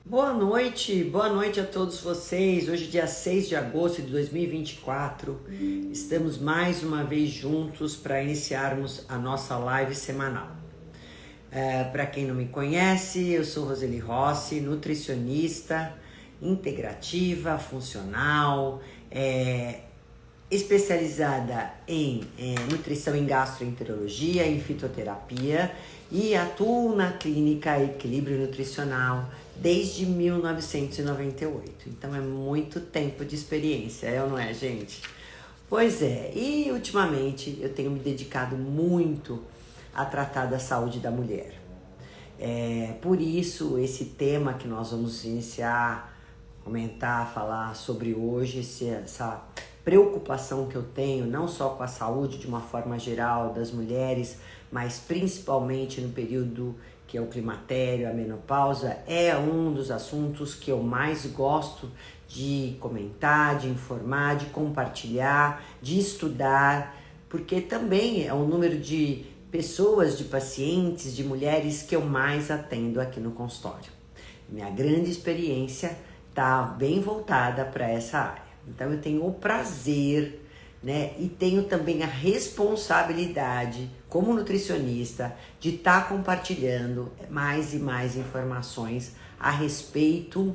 Boa noite a todos vocês. Hoje, dia 6 de agosto de 2024, estamos mais uma vez juntos para iniciarmos a nossa live semanal. Para quem não me conhece, eu sou Roseli Rossi, nutricionista, integrativa, funcional, especializada em nutrição em gastroenterologia, em fitoterapia e atuo na clínica Equilíbrio Nutricional desde 1998. Então é muito tempo de experiência, é ou não é, gente? Pois é, e ultimamente eu tenho me dedicado muito a tratar da saúde da mulher. Por isso, esse tema que nós vamos iniciar, comentar, falar sobre hoje, essa preocupação que eu tenho, não só com a saúde de uma forma geral das mulheres, mas principalmente no período que é o climatério, a menopausa, é um dos assuntos que eu mais gosto de comentar, de informar, de compartilhar, de estudar, porque também é o número de pessoas, de pacientes, de mulheres que eu mais atendo aqui no consultório. Minha grande experiência está bem voltada para essa área. Então eu tenho o prazer, e tenho também a responsabilidade como nutricionista de estar compartilhando mais e mais informações a respeito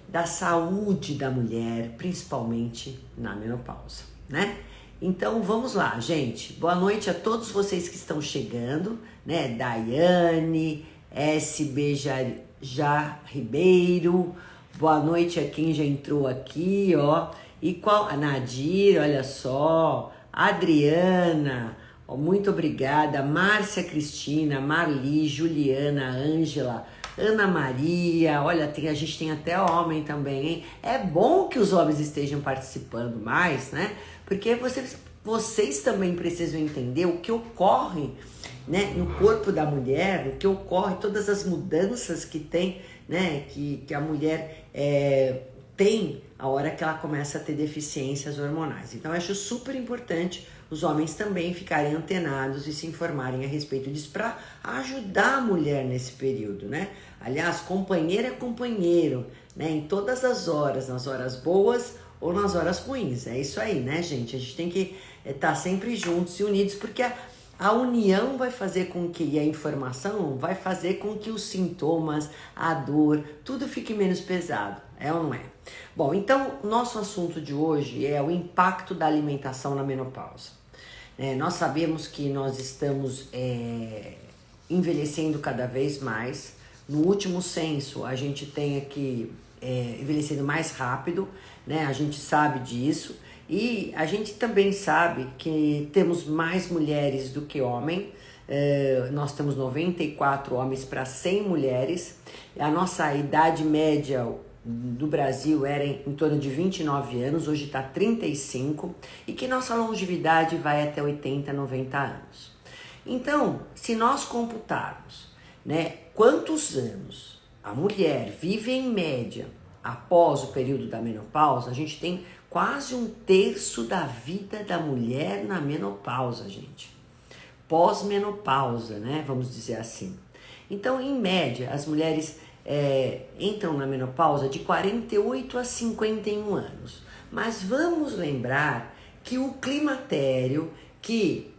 da saúde da mulher, principalmente na menopausa, Então vamos lá, gente. Boa noite a todos vocês que estão chegando, Daiane, SB Ribeiro. Boa noite a quem já entrou aqui, E a Nadir, olha só. Adriana, muito obrigada. Márcia Cristina, Marli, Juliana, Ângela, Ana Maria. Olha, a gente tem até homem também, hein? É bom que os homens estejam participando mais, Porque vocês também precisam entender o que ocorre, no corpo da mulher, o que ocorre, todas as mudanças que tem, que a mulher tem a hora que ela começa a ter deficiências hormonais. Então eu acho super importante os homens também ficarem antenados e se informarem a respeito disso para ajudar a mulher nesse período, Aliás, companheiro é companheiro, em todas as horas, nas horas boas ou nas horas ruins. É isso aí, gente? A gente tem que estar sempre juntos e unidos, porque a união vai fazer com que, e a informação vai fazer com que os sintomas, a dor, tudo fique menos pesado, é ou não é? Bom, então, nosso assunto de hoje é o impacto da alimentação na menopausa. Nós sabemos que nós estamos envelhecendo cada vez mais. No último censo, a gente tem aqui envelhecendo mais rápido, A gente sabe disso. E a gente também sabe que temos mais mulheres do que homens. Nós temos 94 homens para 100 mulheres. A nossa idade média do Brasil era em torno de 29 anos, hoje está 35, e que nossa longevidade vai até 80, 90 anos. Então, se nós computarmos, quantos anos a mulher vive em média após o período da menopausa, a gente tem quase 1/3 da vida da mulher na menopausa, gente. Pós-menopausa, vamos dizer assim. Então, em média, as mulheres entram na menopausa de 48 a 51 anos. Mas vamos lembrar que o climatério, que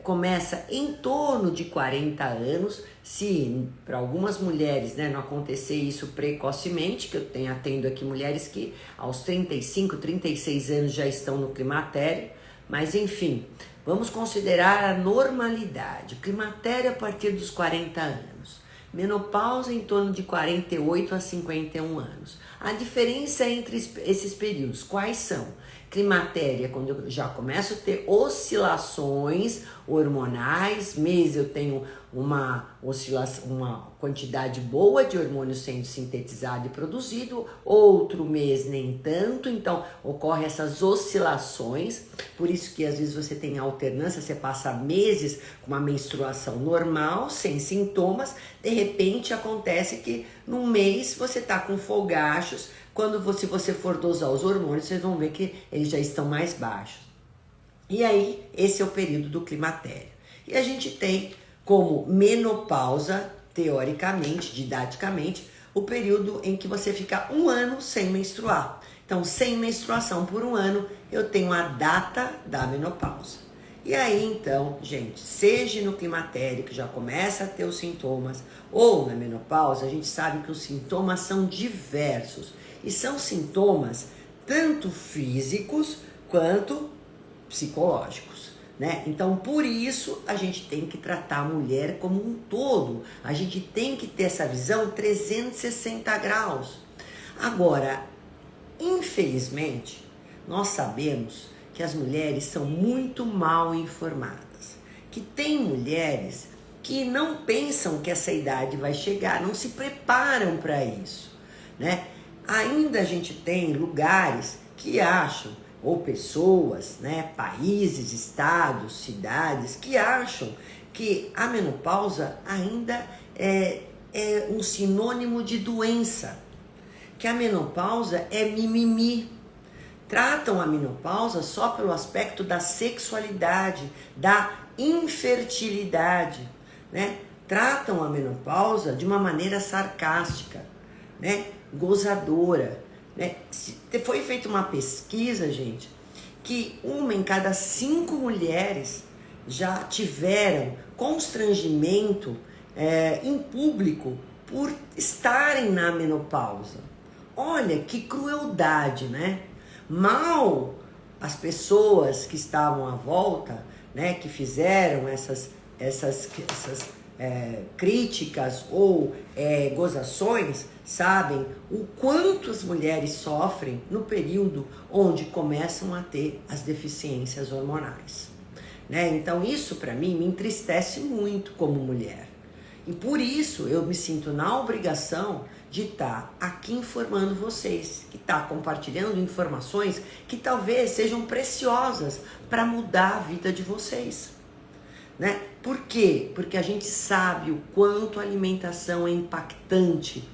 começa em torno de 40 anos, se para algumas mulheres não acontecer isso precocemente, que eu atendo aqui mulheres que aos 35, 36 anos já estão no climatério, mas enfim, vamos considerar a normalidade. Climatério a partir dos 40 anos. Menopausa em torno de 48 a 51 anos. A diferença entre esses períodos, quais são? Climatéria, quando eu já começo a ter oscilações hormonais, mês eu tenho uma oscilação, uma quantidade boa de hormônio sendo sintetizado e produzido, outro mês nem tanto, então ocorrem essas oscilações, por isso que às vezes você tem alternância, você passa meses com uma menstruação normal, sem sintomas, de repente acontece que num mês você tá com fogachos, se você for dosar os hormônios, vocês vão ver que eles já estão mais baixos. E aí, esse é o período do climatério. E a gente tem como menopausa, teoricamente, didaticamente, o período em que você fica um ano sem menstruar. Então, sem menstruação por um ano, eu tenho a data da menopausa. E aí, então, gente, seja no climatério, que já começa a ter os sintomas, ou na menopausa, a gente sabe que os sintomas são diversos. E são sintomas tanto físicos quanto psicológicos, né? Então, por isso, a gente tem que tratar a mulher como um todo. A gente tem que ter essa visão 360 graus. Agora, infelizmente, nós sabemos que as mulheres são muito mal informadas, que tem mulheres que não pensam que essa idade vai chegar, não se preparam para isso, né? Ainda a gente tem lugares que acham, ou pessoas, né, países, estados, cidades, que acham que a menopausa ainda é um sinônimo de doença, que a menopausa é mimimi. Tratam a menopausa só pelo aspecto da sexualidade, da infertilidade, né? Tratam a menopausa de uma maneira sarcástica, né? Gozadora, né? Foi feita uma pesquisa, gente, que 1 em cada 5 mulheres já tiveram constrangimento em público por estarem na menopausa. Olha que crueldade, né? Mal as pessoas que estavam à volta, né, que fizeram essas críticas ou gozações, sabem o quanto as mulheres sofrem no período onde começam a ter as deficiências hormonais, né? Então isso para mim me entristece muito como mulher. E por isso eu me sinto na obrigação de estar aqui informando vocês, que está compartilhando informações que talvez sejam preciosas para mudar a vida de vocês, né? Por quê? Porque a gente sabe o quanto a alimentação é impactante,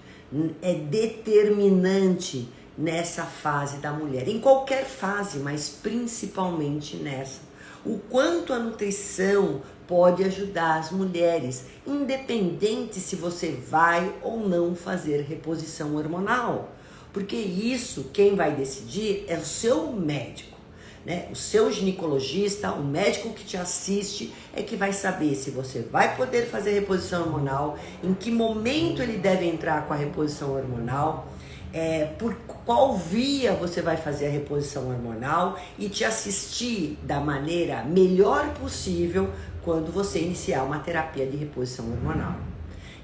é determinante nessa fase da mulher, em qualquer fase, mas principalmente nessa. O quanto a nutrição pode ajudar as mulheres, independente se você vai ou não fazer reposição hormonal. Porque isso, quem vai decidir é o seu médico, né? O seu ginecologista, o médico que te assiste é que vai saber se você vai poder fazer reposição hormonal, em que momento ele deve entrar com a reposição hormonal, por qual via você vai fazer a reposição hormonal e te assistir da maneira melhor possível quando você iniciar uma terapia de reposição hormonal.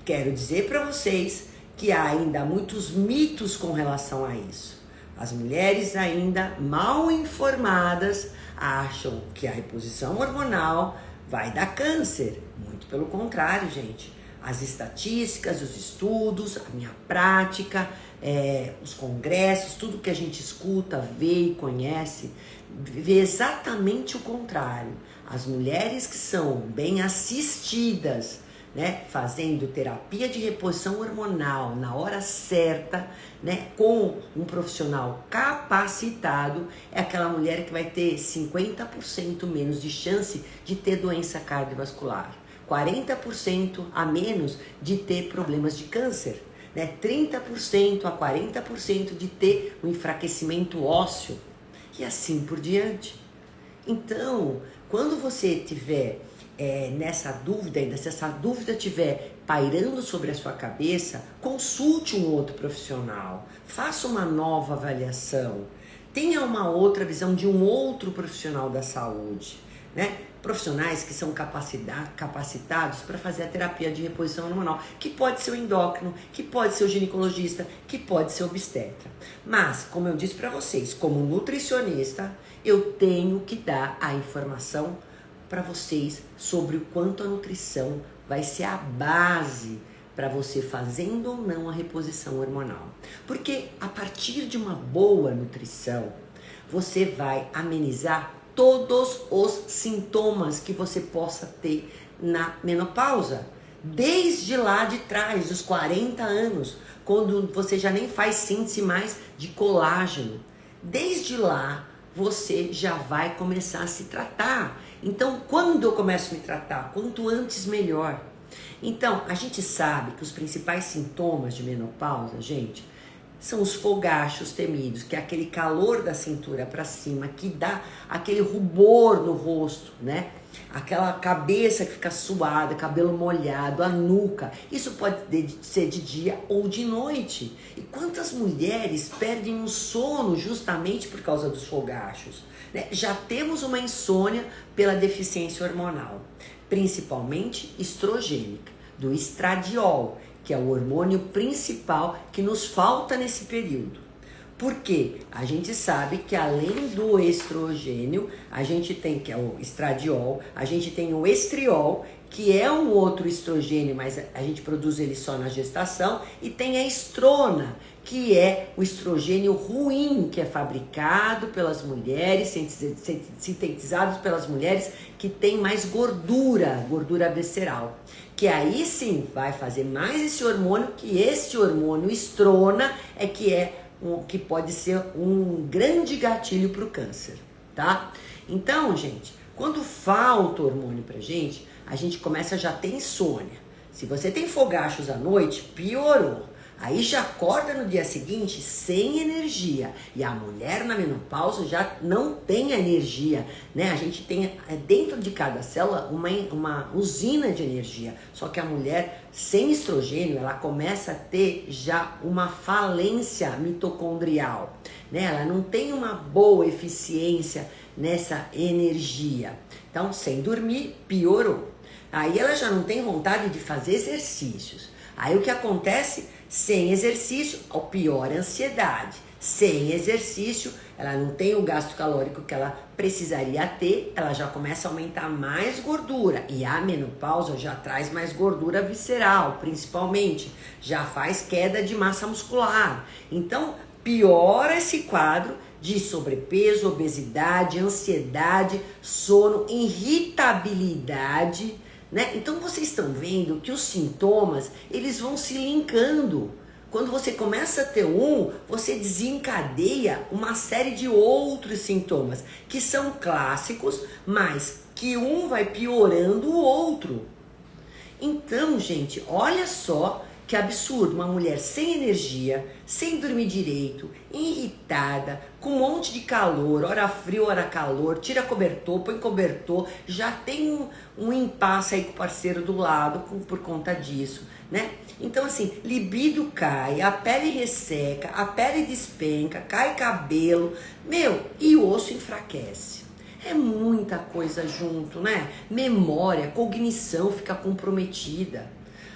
Quero dizer para vocês que há ainda muitos mitos com relação a isso. As mulheres ainda mal informadas acham que a reposição hormonal vai dar câncer. Muito pelo contrário, gente. As estatísticas, os estudos, a minha prática, os congressos, tudo que a gente escuta, vê e conhece, vê exatamente o contrário. As mulheres que são bem assistidas, né, fazendo terapia de reposição hormonal na hora certa, né, com um profissional capacitado, é aquela mulher que vai ter 50% menos de chance de ter doença cardiovascular, 40% a menos de ter problemas de câncer, né, 30% a 40% de ter um enfraquecimento ósseo e assim por diante. Então, quando você tiver nessa dúvida, ainda se essa dúvida estiver pairando sobre a sua cabeça, consulte um outro profissional, faça uma nova avaliação, tenha uma outra visão de um outro profissional da saúde, né? Profissionais que são capacitados para fazer a terapia de reposição hormonal, que pode ser o endócrino, que pode ser o ginecologista, que pode ser o obstetra. Mas, como eu disse para vocês, como nutricionista, eu tenho que dar a informação para vocês sobre o quanto a nutrição vai ser a base para você fazendo ou não a reposição hormonal. Porque a partir de uma boa nutrição, você vai amenizar todos os sintomas que você possa ter na menopausa. Desde lá de trás, dos 40 anos, quando você já nem faz síntese mais de colágeno. Desde lá, você já vai começar a se tratar. Então, quando eu começo a me tratar? Quanto antes, melhor. Então, a gente sabe que os principais sintomas de menopausa, gente, são os fogachos temidos, que é aquele calor da cintura para cima, que dá aquele rubor no rosto, né? Aquela cabeça que fica suada, cabelo molhado, a nuca. Isso pode ser de dia ou de noite. E quantas mulheres perdem o sono justamente por causa dos fogachos, né? Já temos uma insônia pela deficiência hormonal, principalmente estrogênica, do estradiol, que é o hormônio principal que nos falta nesse período. Porque a gente sabe que além do estrogênio, a gente tem, que é o estradiol, a gente tem o estriol, que é um outro estrogênio, mas a gente produz ele só na gestação, e tem a estrona, que é o estrogênio ruim, que é fabricado pelas mulheres, sintetizado pelas mulheres que tem mais gordura visceral. Que aí sim vai fazer mais esse hormônio, que esse hormônio estrona que pode ser um grande gatilho para o câncer, tá? Então, gente, quando falta hormônio pra gente, a gente começa a já ter insônia. Se você tem fogachos à noite, piorou. Aí já acorda no dia seguinte sem energia. E a mulher na menopausa já não tem energia, né? A gente tem dentro de cada célula uma usina de energia. Só que a mulher sem estrogênio, ela começa a ter já uma falência mitocondrial, né? Ela não tem uma boa eficiência nessa energia. Então, sem dormir, piorou. Aí ela já não tem vontade de fazer exercícios. Aí o que acontece? Sem exercício, ao pior, a ansiedade. Sem exercício, ela não tem o gasto calórico que ela precisaria ter, ela já começa a aumentar mais gordura. E a menopausa já traz mais gordura visceral, principalmente. Já faz queda de massa muscular. Então, piora esse quadro de sobrepeso, obesidade, ansiedade, sono, irritabilidade, né? Então vocês estão vendo que os sintomas, eles vão se linkando. Quando você começa a ter você desencadeia uma série de outros sintomas que são clássicos, mas que um vai piorando o outro. Então, gente, olha só que absurdo, uma mulher sem energia, sem dormir direito, irritada, com um monte de calor, hora frio, hora calor, tira cobertor, põe cobertor, já tem um impasse aí com o parceiro do lado por conta disso, né? Então assim, libido cai, a pele resseca, a pele despenca, cai cabelo, e o osso enfraquece. É muita coisa junto, né? Memória, cognição fica comprometida.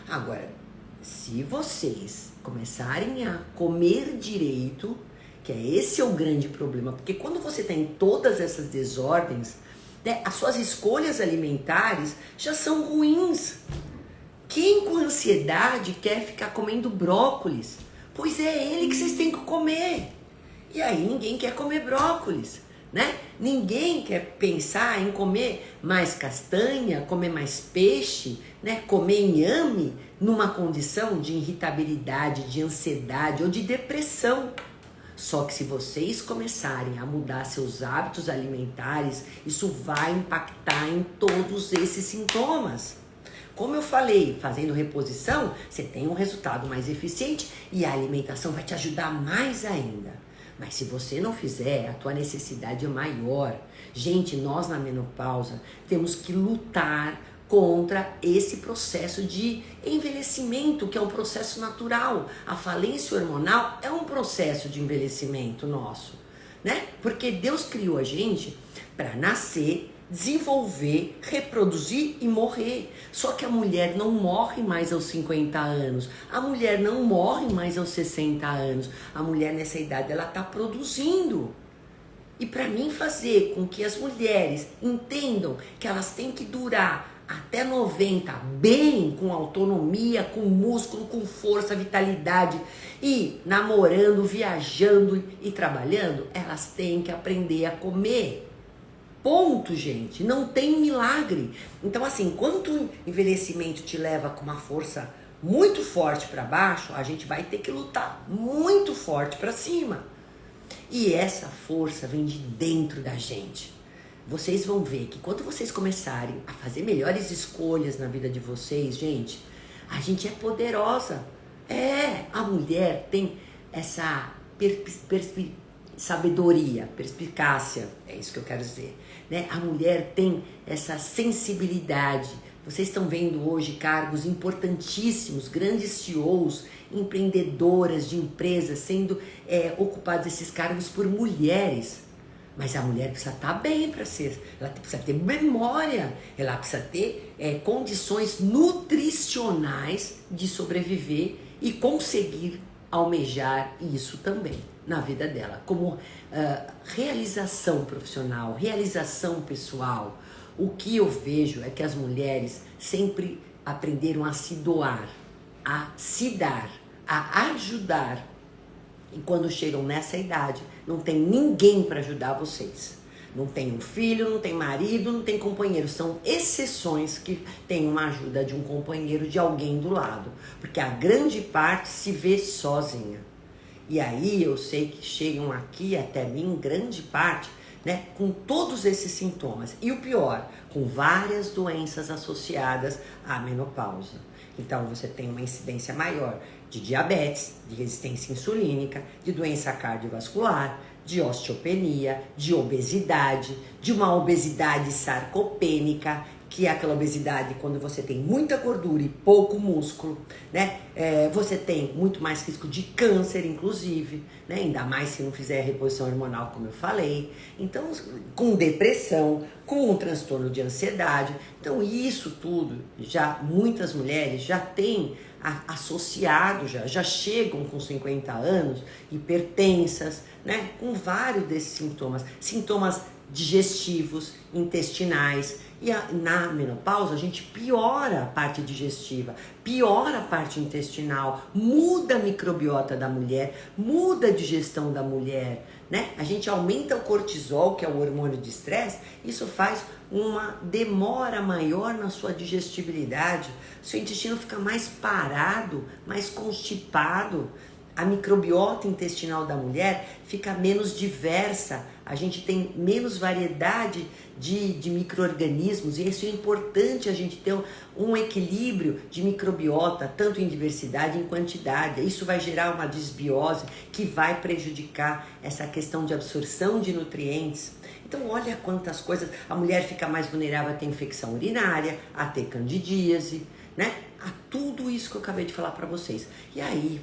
Agora, se vocês começarem a comer direito, que esse é o grande problema, porque quando você tem todas essas desordens, né, as suas escolhas alimentares já são ruins. Quem com ansiedade quer ficar comendo brócolis? Pois é ele que vocês têm que comer. E aí ninguém quer comer brócolis, né? Ninguém quer pensar em comer mais castanha, comer mais peixe, né? Comer inhame numa condição de irritabilidade, de ansiedade ou de depressão. Só que se vocês começarem a mudar seus hábitos alimentares, isso vai impactar em todos esses sintomas. Como eu falei, fazendo reposição, você tem um resultado mais eficiente e a alimentação vai te ajudar mais ainda. Mas se você não fizer, a tua necessidade é maior. Gente, nós na menopausa temos que lutar contra esse processo de envelhecimento, que é um processo natural. A falência hormonal é um processo de envelhecimento nosso, né? Porque Deus criou a gente para nascer, desenvolver, reproduzir e morrer. Só que a mulher não morre mais aos 50 anos. A mulher não morre mais aos 60 anos. A mulher nessa idade, ela está produzindo. E para mim fazer com que as mulheres entendam que elas têm que durar até 90, bem, com autonomia, com músculo, com força, vitalidade, e namorando, viajando e trabalhando, elas têm que aprender a comer. Ponto, gente. Não tem milagre. Então, assim, enquanto o envelhecimento te leva com uma força muito forte para baixo, a gente vai ter que lutar muito forte para cima. E essa força vem de dentro da gente. vocês vão ver que quando vocês começarem a fazer melhores escolhas na vida de vocês, gente, a gente é poderosa. A mulher tem essa sabedoria, perspicácia, é isso que eu quero dizer, né? A mulher tem essa sensibilidade. Vocês estão vendo hoje cargos importantíssimos, grandes CEOs, empreendedoras de empresas sendo ocupados esses cargos por mulheres. Mas a mulher precisa estar bem para ser, ela precisa ter memória, ela precisa ter condições nutricionais de sobreviver e conseguir almejar isso também na vida dela, como realização profissional, realização pessoal. O que eu vejo é que as mulheres sempre aprenderam a se doar, a se dar, a ajudar. E quando chegam nessa idade, não tem ninguém para ajudar vocês. Não tem um filho, não tem marido, não tem companheiro. São exceções que tem uma ajuda de um companheiro, de alguém do lado. Porque a grande parte se vê sozinha. E aí eu sei que chegam aqui até mim, grande parte, né, com todos esses sintomas. E o pior, com várias doenças associadas à menopausa. Então você tem uma incidência maior de diabetes, de resistência insulínica, de doença cardiovascular, de osteopenia, de obesidade, de uma obesidade sarcopênica, que é aquela obesidade quando você tem muita gordura e pouco músculo, né? Você tem muito mais risco de câncer, inclusive, né? Ainda mais se não fizer reposição hormonal, como eu falei. Então, com depressão, com um transtorno de ansiedade. Então, isso tudo, já muitas mulheres já têm associado, já chegam com 50 anos, hipertensas, né? Com vários desses sintomas digestivos, intestinais. E na menopausa a gente piora a parte digestiva, piora a parte intestinal, muda a microbiota da mulher, muda a digestão da mulher, né? A gente aumenta o cortisol, que é o hormônio de estresse, isso faz uma demora maior na sua digestibilidade, seu intestino fica mais parado, mais constipado, a microbiota intestinal da mulher fica menos diversa, a gente tem menos variedade de micro-organismos, e isso é importante, a gente ter um equilíbrio de microbiota, tanto em diversidade em quantidade. Isso vai gerar uma desbiose que vai prejudicar essa questão de absorção de nutrientes. Então olha quantas coisas, a mulher fica mais vulnerável a ter infecção urinária, a ter candidíase, né? A tudo isso que eu acabei de falar para vocês. E aí,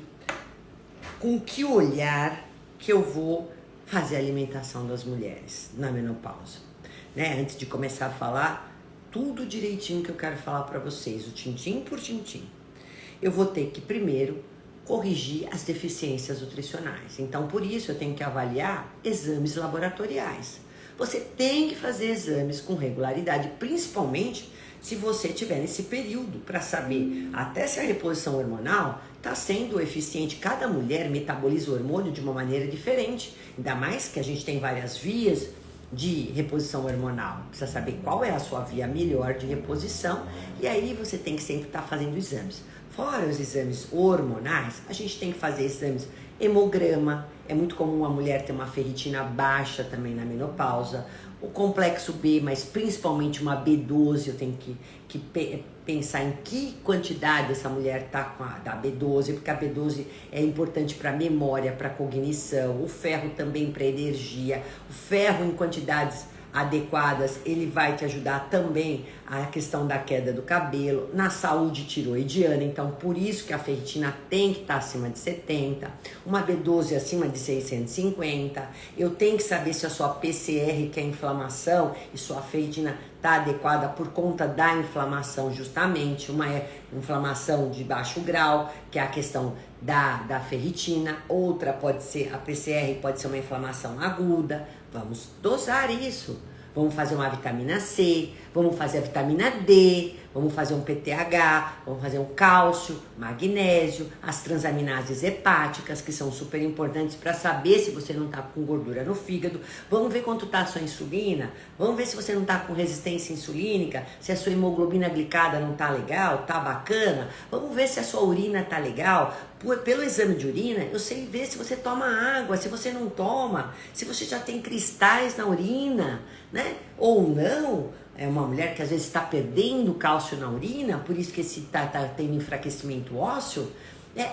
com que olhar que eu vou fazer a alimentação das mulheres na menopausa, né? Antes de começar a falar tudo direitinho que eu quero falar para vocês, o tintim por tintim, eu vou ter que primeiro corrigir as deficiências nutricionais. Então, por isso eu tenho que avaliar exames laboratoriais. Você tem que fazer exames com regularidade, principalmente se você tiver nesse período, para saber até se a reposição hormonal está sendo eficiente. Cada mulher metaboliza o hormônio de uma maneira diferente, ainda mais que a gente tem várias vias de reposição hormonal. Precisa saber qual é a sua via melhor de reposição, e aí você tem que sempre estar fazendo exames. Fora os exames hormonais, a gente tem que fazer exames hemograma. É muito comum a mulher ter uma ferritina baixa também na menopausa, o complexo B, mas principalmente uma B12. Eu tenho que pensar em que quantidade essa mulher está com da B12, porque a B12 é importante para memória, para cognição, o ferro também para energia, o ferro em quantidades adequadas, ele vai te ajudar também a questão da queda do cabelo, na saúde tiroidiana. Então por isso que a ferritina tem que estar acima de 70, uma B12 acima de 650, eu tenho que saber se a sua PCR, que é inflamação, e sua ferritina está adequada por conta da inflamação, justamente, uma inflamação de baixo grau, que é a questão da ferritina, outra pode ser, a PCR pode ser uma inflamação aguda. Vamos dosar isso. Vamos fazer uma vitamina C, vamos fazer a vitamina D, vamos fazer um PTH, vamos fazer um cálcio, magnésio, as transaminases hepáticas, que são super importantes para saber se você não está com gordura no fígado. Vamos ver quanto está a sua insulina, vamos ver se você não está com resistência insulínica, se a sua hemoglobina glicada não está legal, está bacana. Vamos ver se a sua urina está legal, pelo exame de urina, eu sei ver se você toma água, se você não toma, se você já tem cristais na urina, né? Ou não. É uma mulher que às vezes está perdendo cálcio na urina, por isso que tá tendo enfraquecimento ósseo.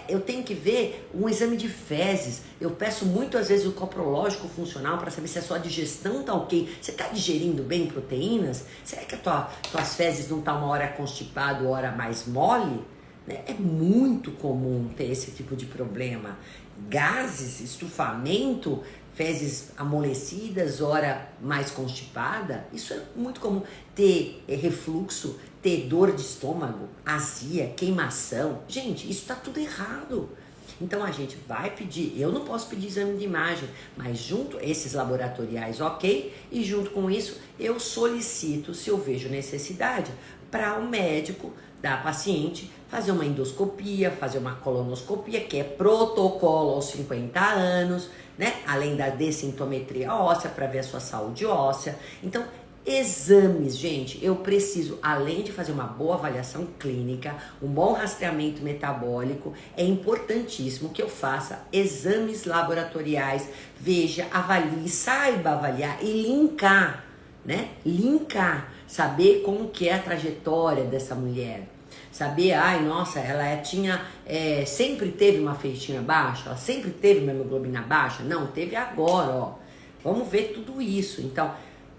Eu tenho que ver um exame de fezes. Eu peço muito às vezes o coprológico funcional para saber se a sua digestão tá ok. Você está digerindo bem proteínas? Será que tuas fezes não tá uma hora constipado, hora mais mole? Né? É muito comum ter esse tipo de problema. Gases, estufamento, fezes amolecidas, hora mais constipada. Isso é muito comum. Ter refluxo, ter dor de estômago, azia, queimação. Gente, isso tá tudo errado. Então a gente vai pedir, eu não posso pedir exame de imagem, mas junto esses laboratoriais, ok? E junto com isso eu solicito, se eu vejo necessidade, para o médico da paciente fazer uma endoscopia, fazer uma colonoscopia, que é protocolo aos 50 anos, né? Além da dessintometria óssea para ver a sua saúde óssea. Então, exames, gente, eu preciso, além de fazer uma boa avaliação clínica, um bom rastreamento metabólico, é importantíssimo que eu faça exames laboratoriais, veja, avalie, saiba avaliar e linkar, né? Linkar, saber como que é a trajetória dessa mulher. Saber, nossa, ela sempre teve uma ferritina baixa, ela sempre teve uma hemoglobina baixa? Não, teve agora, ó. Vamos ver tudo isso. Então,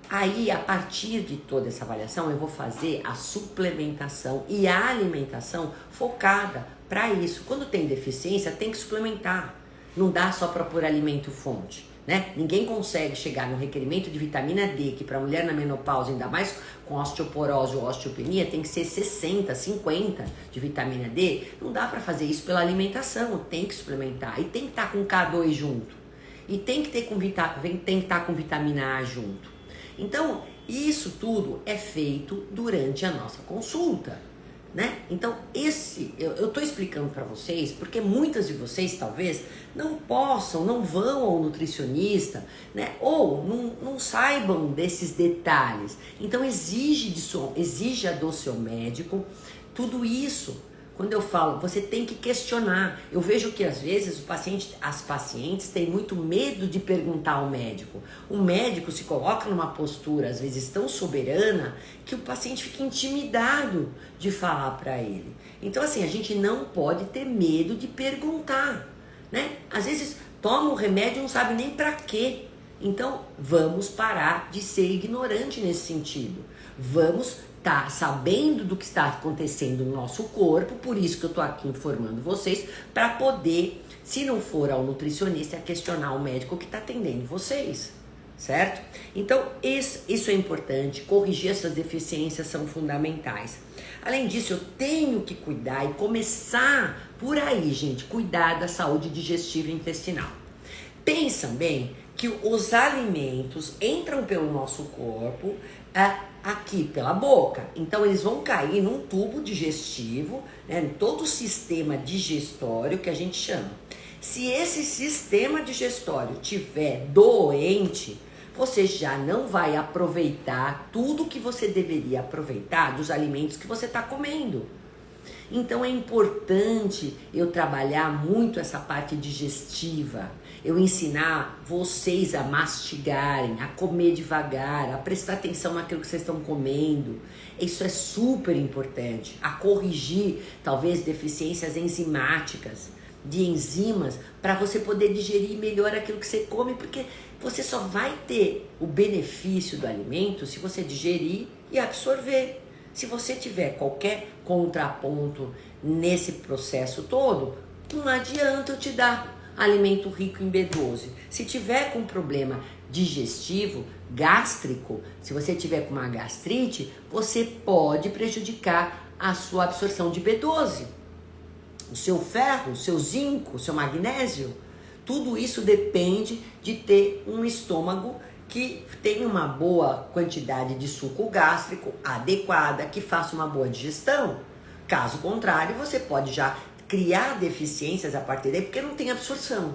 aí, a partir de toda essa avaliação, eu vou fazer a suplementação e a alimentação focada para isso. Quando tem deficiência, tem que suplementar. Não dá só para pôr alimento fonte, né? Ninguém consegue chegar no requerimento de vitamina D, que para mulher na menopausa, ainda mais com osteoporose ou osteopenia, tem que ser 60, 50 de vitamina D. Não dá para fazer isso pela alimentação, tem que suplementar. E tem que estar com K2 junto. E tem que estar com vitamina A junto. Então, isso tudo é feito durante a nossa consulta, né? Então, eu tô explicando para vocês, porque muitas de vocês, talvez, não vão ao nutricionista, né? Ou não saibam desses detalhes. Então, exija do seu médico tudo isso. Quando eu falo, você tem que questionar. Eu vejo que às vezes as pacientes têm muito medo de perguntar ao médico. O médico se coloca numa postura, às vezes, tão soberana, que o paciente fica intimidado de falar para ele. Então, assim, a gente não pode ter medo de perguntar, né? Às vezes, toma o remédio e não sabe nem para quê. Então, vamos parar de ser ignorante nesse sentido. Vamos tá sabendo do que está acontecendo no nosso corpo, por isso que eu tô aqui informando vocês, para poder, se não for ao nutricionista, questionar o médico que está atendendo vocês, certo? Então, isso é importante, corrigir essas deficiências são fundamentais. Além disso, eu tenho que cuidar e começar por aí, gente, cuidar da saúde digestiva e intestinal. Pensam bem que os alimentos entram pelo nosso corpo, aqui pela boca, então eles vão cair num tubo digestivo, né, em todo o sistema digestório que a gente chama. Se esse sistema digestório tiver doente, você já não vai aproveitar tudo que você deveria aproveitar dos alimentos que você está comendo. Então é importante eu trabalhar muito essa parte digestiva, eu ensinar vocês a mastigarem, a comer devagar, a prestar atenção naquilo que vocês estão comendo. Isso é super importante. A corrigir, talvez, deficiências enzimáticas, de enzimas, para você poder digerir melhor aquilo que você come, porque você só vai ter o benefício do alimento se você digerir e absorver. Se você tiver qualquer contraponto nesse processo todo, não adianta eu te dar alimento rico em B12. Se tiver com problema digestivo, gástrico, se você tiver com uma gastrite, você pode prejudicar a sua absorção de B12. O seu ferro, o seu zinco, o seu magnésio, tudo isso depende de ter um estômago que tenha uma boa quantidade de suco gástrico adequada, que faça uma boa digestão. Caso contrário, você pode já criar deficiências a partir daí, porque não tem absorção.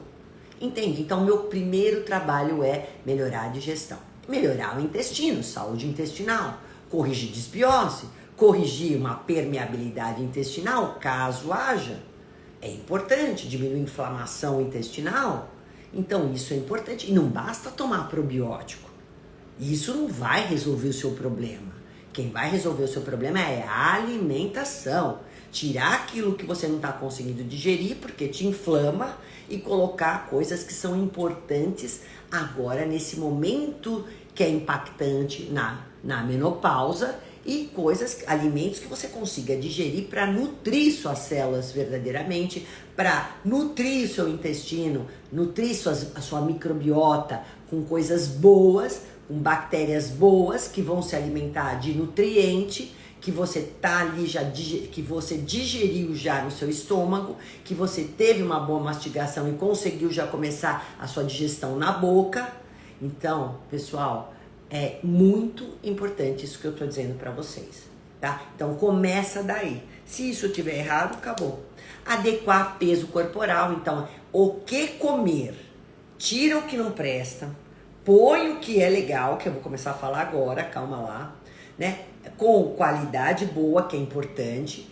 Entende? Então, meu primeiro trabalho é melhorar a digestão. Melhorar o intestino, saúde intestinal, corrigir desbiose, corrigir uma permeabilidade intestinal, caso haja. É importante, diminui a inflamação intestinal. Então isso é importante. E não basta tomar probiótico. Isso não vai resolver o seu problema. Quem vai resolver o seu problema é a alimentação. Tirar aquilo que você não está conseguindo digerir porque te inflama e colocar coisas que são importantes agora nesse momento que é impactante na menopausa e alimentos que você consiga digerir para nutrir suas células verdadeiramente, para nutrir seu intestino, nutrir a sua microbiota com coisas boas, com bactérias boas que vão se alimentar de nutriente que você tá ali que você digeriu já no seu estômago, que você teve uma boa mastigação e conseguiu já começar a sua digestão na boca. Então, pessoal, é muito importante isso que eu tô dizendo para vocês, tá? Então começa daí. Se isso tiver errado, acabou. Adequar peso corporal, então, o que comer? Tira o que não presta, põe o que é legal, que eu vou começar a falar agora, calma lá, né? Com qualidade boa, que é importante,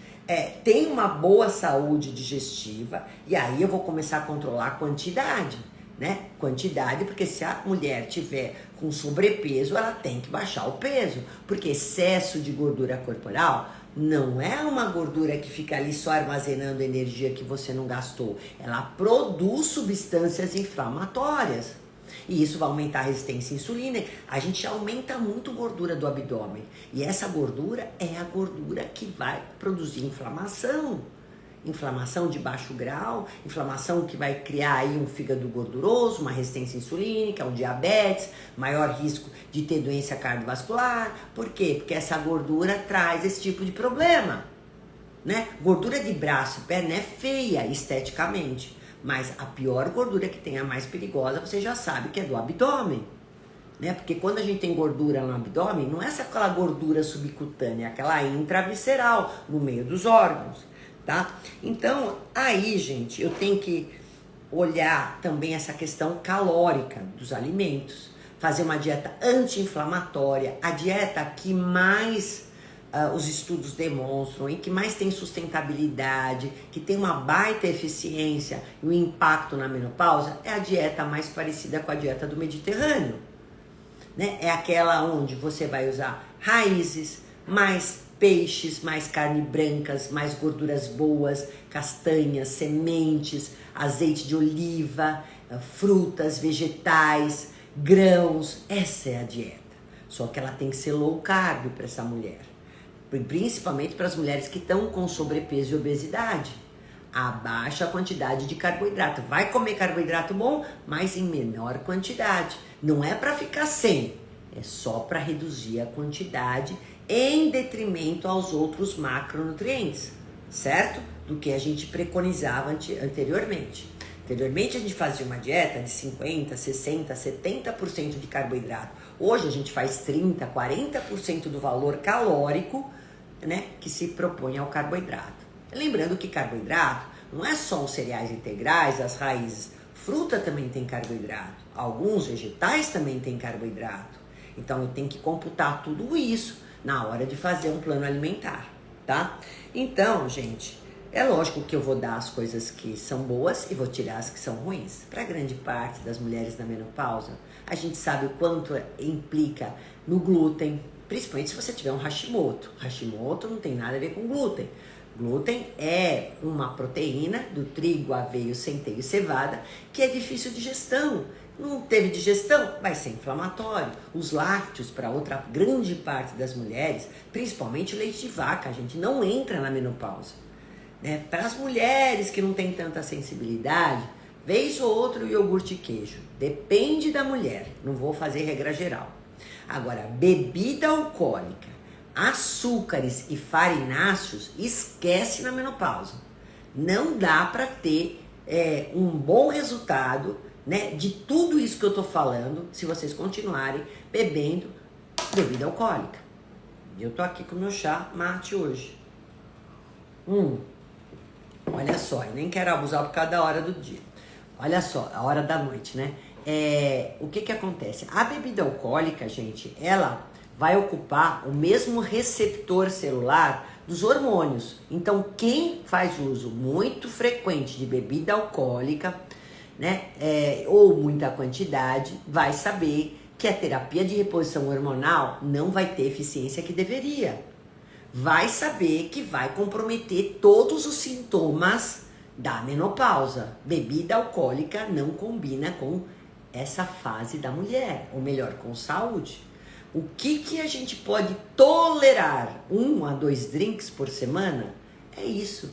tem uma boa saúde digestiva, e aí eu vou começar a controlar a quantidade, né? Quantidade, porque se a mulher tiver com sobrepeso, ela tem que baixar o peso, porque excesso de gordura corporal não é uma gordura que fica ali só armazenando energia que você não gastou, ela produz substâncias inflamatórias. E isso vai aumentar a resistência à insulina. A gente aumenta muito a gordura do abdômen. E essa gordura é a gordura que vai produzir inflamação. Inflamação de baixo grau, inflamação que vai criar aí um fígado gorduroso, uma resistência insulínica, um diabetes, maior risco de ter doença cardiovascular. Por quê? Porque essa gordura traz esse tipo de problema, né? Gordura de braço e perna é feia esteticamente. Mas a pior gordura que tem, a mais perigosa, você já sabe que é do abdômen, né? Porque quando a gente tem gordura no abdômen, não é só aquela gordura subcutânea, é aquela intravisceral, no meio dos órgãos, tá? Então, aí, gente, eu tenho que olhar também essa questão calórica dos alimentos, fazer uma dieta anti-inflamatória, a dieta que mais os estudos demonstram e que mais tem sustentabilidade, que tem uma baita eficiência e um impacto na menopausa, é a dieta mais parecida com a dieta do Mediterrâneo, né? É aquela onde você vai usar raízes, mais peixes, mais carne brancas, mais gorduras boas, castanhas, sementes, azeite de oliva, frutas, vegetais, grãos. Essa é a dieta. Só que ela tem que ser low carb para essa mulher. Principalmente para as mulheres que estão com sobrepeso e obesidade. Abaixa a quantidade de carboidrato. Vai comer carboidrato bom, mas em menor quantidade. Não é para ficar sem, é só para reduzir a quantidade em detrimento aos outros macronutrientes, certo? Do que a gente preconizava anteriormente. Anteriormente a gente fazia uma dieta de 50%, 60%, 70% de carboidrato. Hoje a gente faz 30%, 40% do valor calórico, né, que se propõe ao carboidrato. Lembrando que carboidrato não é só os cereais integrais, as raízes. Fruta também tem carboidrato. Alguns vegetais também têm carboidrato. Então eu tenho que computar tudo isso na hora de fazer um plano alimentar, tá? Então, gente, é lógico que eu vou dar as coisas que são boas e vou tirar as que são ruins. Para grande parte das mulheres na menopausa, a gente sabe o quanto implica no glúten, principalmente se você tiver um Hashimoto. Hashimoto não tem nada a ver com glúten. Glúten é uma proteína do trigo, aveia, centeio e cevada que é difícil de digestão. Não teve digestão, vai ser inflamatório. Os lácteos, para outra grande parte das mulheres, principalmente o leite de vaca, a gente não entra na menopausa, né? Para as mulheres que não têm tanta sensibilidade, vez ou outro iogurte e queijo. Depende da mulher, não vou fazer regra geral. Agora, bebida alcoólica, açúcares e farináceos, esquece na menopausa. Não dá para ter um bom resultado, né, de tudo isso que eu tô falando, se vocês continuarem bebendo bebida alcoólica. Eu tô aqui com o meu chá mate hoje. Olha só, eu nem quero abusar por causa da hora do dia. Olha só, a hora da noite, né? O que acontece? A bebida alcoólica, gente, ela vai ocupar o mesmo receptor celular dos hormônios. Então, quem faz uso muito frequente de bebida alcoólica, né, ou muita quantidade, vai saber que a terapia de reposição hormonal não vai ter eficiência que deveria. Vai saber que vai comprometer todos os sintomas da menopausa. Bebida alcoólica não combina com essa fase da mulher, ou melhor, com saúde. O que a gente pode tolerar? 1 a 2 drinks por semana? É isso.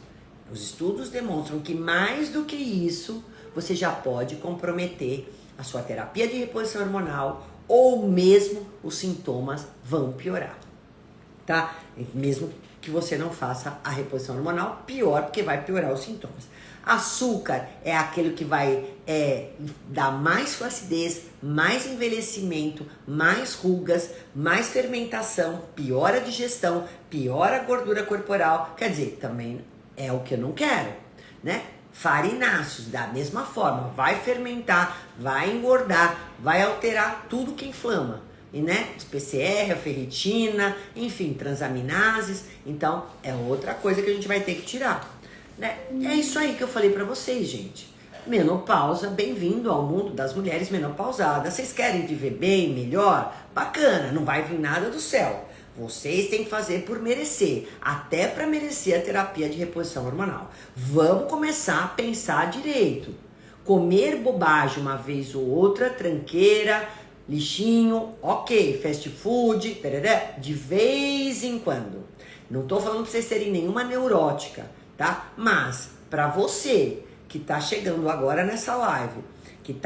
Os estudos demonstram que mais do que isso, você já pode comprometer a sua terapia de reposição hormonal, ou mesmo os sintomas vão piorar, tá? Mesmo que você não faça a reposição hormonal, pior, porque vai piorar os sintomas. Açúcar é aquele que vai dar mais flacidez, mais envelhecimento, mais rugas, mais fermentação, piora a digestão, piora a gordura corporal. Quer dizer, também é o que eu não quero, né? Farináceos, da mesma forma, vai fermentar, vai engordar, vai alterar tudo que inflama. E, né, PCR, a ferritina, enfim, transaminases. Então, é outra coisa que a gente vai ter que tirar, né? É isso aí que eu falei pra vocês, gente. Menopausa, bem-vindo ao mundo das mulheres menopausadas. Vocês querem viver bem, melhor? Bacana, não vai vir nada do céu. Vocês têm que fazer por merecer, até para merecer a terapia de reposição hormonal. Vamos começar a pensar direito. Comer bobagem uma vez ou outra, tranqueira, lixinho, ok, fast food, de vez em quando. Não tô falando pra vocês terem nenhuma neurótica, tá? Mas para você que tá chegando agora nessa live, que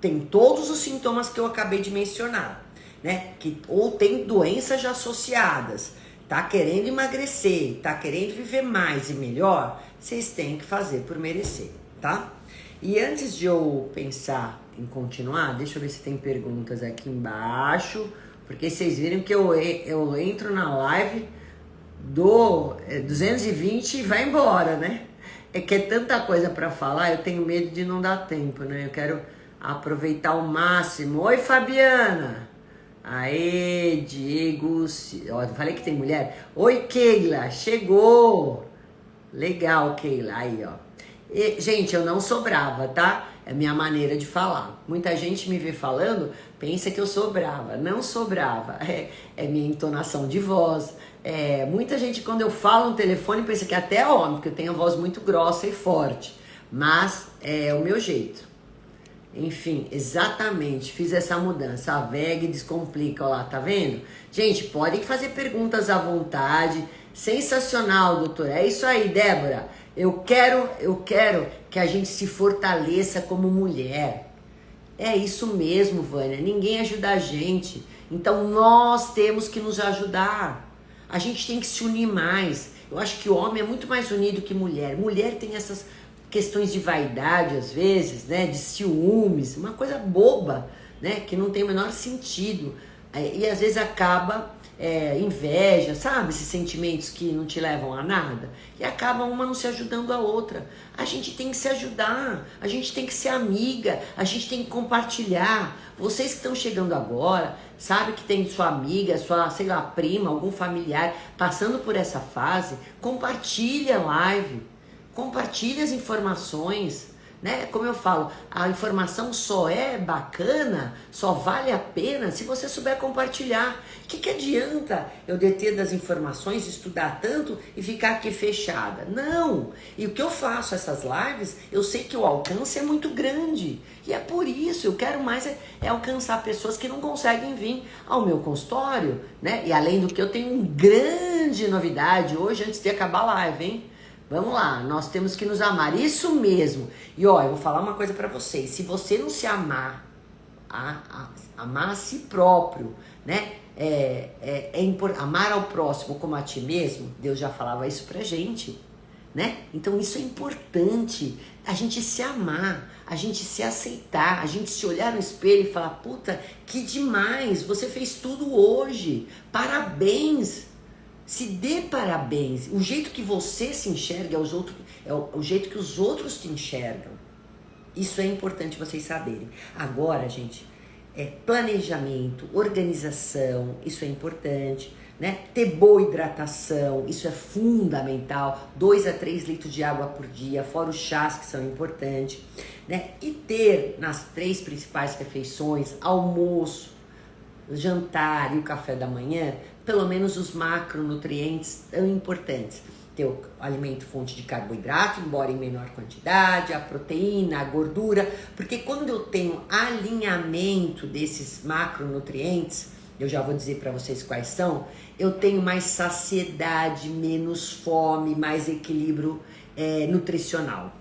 tem todos os sintomas que eu acabei de mencionar, né? Ou tem doenças já associadas, tá querendo emagrecer, tá querendo viver mais e melhor, vocês têm que fazer por merecer, tá? E antes de eu pensar em continuar, deixa eu ver se tem perguntas aqui embaixo, porque vocês viram que eu entro na live do 220 e vai embora, né? É que é tanta coisa para falar, eu tenho medo de não dar tempo, né? Eu quero aproveitar ao máximo. Oi, Fabiana! Aê, Diego, ó, falei que tem mulher. Oi, Keila, chegou. Legal, Keila, aí, ó. Gente, eu não sou brava, tá? É minha maneira de falar. Muita gente me vê falando, pensa que eu sou brava. Não sou brava, é minha entonação de voz. Muita gente, quando eu falo no telefone, pensa que até é homem, porque eu tenho a voz muito grossa e forte. Mas é o meu jeito. Enfim, exatamente, fiz essa mudança. A VEG descomplica, ó lá, tá vendo? Gente, podem fazer perguntas à vontade. Sensacional, doutor. É isso aí, Débora. Eu quero que a gente se fortaleça como mulher. É isso mesmo, Vânia. Ninguém ajuda a gente. Então nós temos que nos ajudar. A gente tem que se unir mais. Eu acho que o homem é muito mais unido que mulher. Mulher tem essas questões de vaidade, às vezes, né, de ciúmes, uma coisa boba, né, que não tem o menor sentido, e às vezes acaba inveja, sabe, esses sentimentos que não te levam a nada, e acaba uma não se ajudando a outra. A gente tem que se ajudar, a gente tem que ser amiga, a gente tem que compartilhar. Vocês que estão chegando agora, sabe que tem sua amiga, sua, sei lá, prima, algum familiar passando por essa fase, compartilha a live. Compartilhe as informações, né? Como eu falo, a informação só é bacana, só vale a pena se você souber compartilhar. O que adianta eu deter das informações, estudar tanto e ficar aqui fechada? Não! E o que eu faço, essas lives, eu sei que o alcance é muito grande. E é por isso, eu quero mais alcançar pessoas que não conseguem vir ao meu consultório, né? E além do que, eu tenho uma grande novidade hoje, antes de acabar a live, hein? Vamos lá, nós temos que nos amar, isso mesmo. E ó, eu vou falar uma coisa pra vocês, se você não se amar, amar a si próprio, né? Amar ao próximo como a ti mesmo, Deus já falava isso pra gente, né? Então isso é importante, a gente se amar, a gente se aceitar, a gente se olhar no espelho e falar, puta, que demais, você fez tudo hoje, parabéns. Se dê parabéns. O jeito que você se enxerga é o jeito que os outros te enxergam. Isso é importante vocês saberem. Agora, gente, planejamento, organização, isso é importante. né? Ter boa hidratação, isso é fundamental, 2 a 3 litros de água por dia, fora os chás que são importantes, né? E ter nas 3 principais refeições, almoço, jantar e o café da manhã, pelo menos os macronutrientes são importantes. Ter o alimento fonte de carboidrato, embora em menor quantidade, a proteína, a gordura, porque quando eu tenho alinhamento desses macronutrientes, eu já vou dizer para vocês quais são, eu tenho mais saciedade, menos fome, mais equilíbrio nutricional.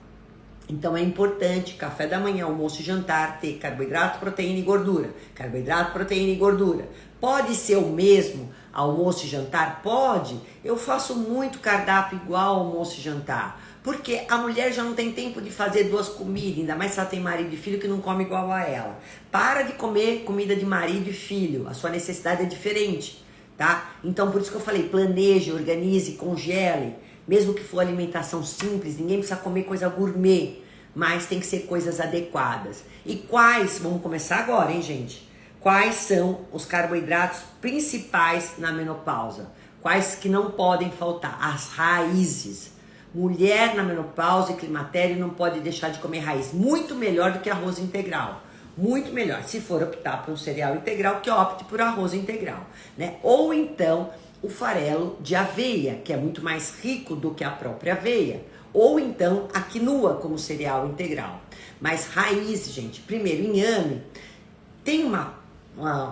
Então é importante, café da manhã, almoço e jantar, ter carboidrato, proteína e gordura. Carboidrato, proteína e gordura. Pode ser o mesmo almoço e jantar? Pode. Eu faço muito cardápio igual almoço e jantar. Porque a mulher já não tem tempo de fazer 2 comidas, ainda mais se ela tem marido e filho que não come igual a ela. Para de comer comida de marido e filho, a sua necessidade é diferente, tá? Então por isso que eu falei, planeje, organize, congele. Mesmo que for alimentação simples, ninguém precisa comer coisa gourmet, mas tem que ser coisas adequadas. E quais, vamos começar agora, hein, gente? Quais são os carboidratos principais na menopausa? Quais que não podem faltar? As raízes. Mulher na menopausa e climatério não pode deixar de comer raiz. Muito melhor do que arroz integral. Muito melhor. Se for optar por um cereal integral, que opte por arroz integral, né? Ou então o farelo de aveia, que é muito mais rico do que a própria aveia. Ou então a quinoa como cereal integral. Mas raiz, gente, primeiro, inhame. Tem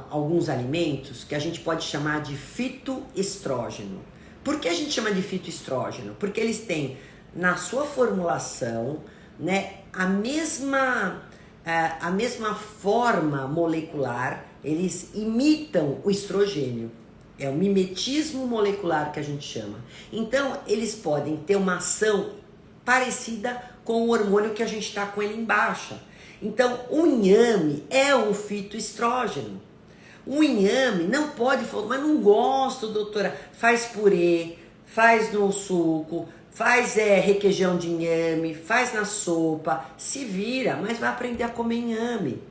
alguns alimentos que a gente pode chamar de fitoestrógeno. Por que a gente chama de fitoestrógeno? Porque eles têm na sua formulação, né, a mesma forma molecular, eles imitam o estrogênio. É o mimetismo molecular que a gente chama. Então, eles podem ter uma ação parecida com o hormônio que a gente está com ele em baixa. Então, o inhame é um fitoestrógeno. O inhame não pode falar, mas não gosto, doutora. Faz purê, faz no suco, faz requeijão de inhame, faz na sopa, se vira, mas vai aprender a comer inhame.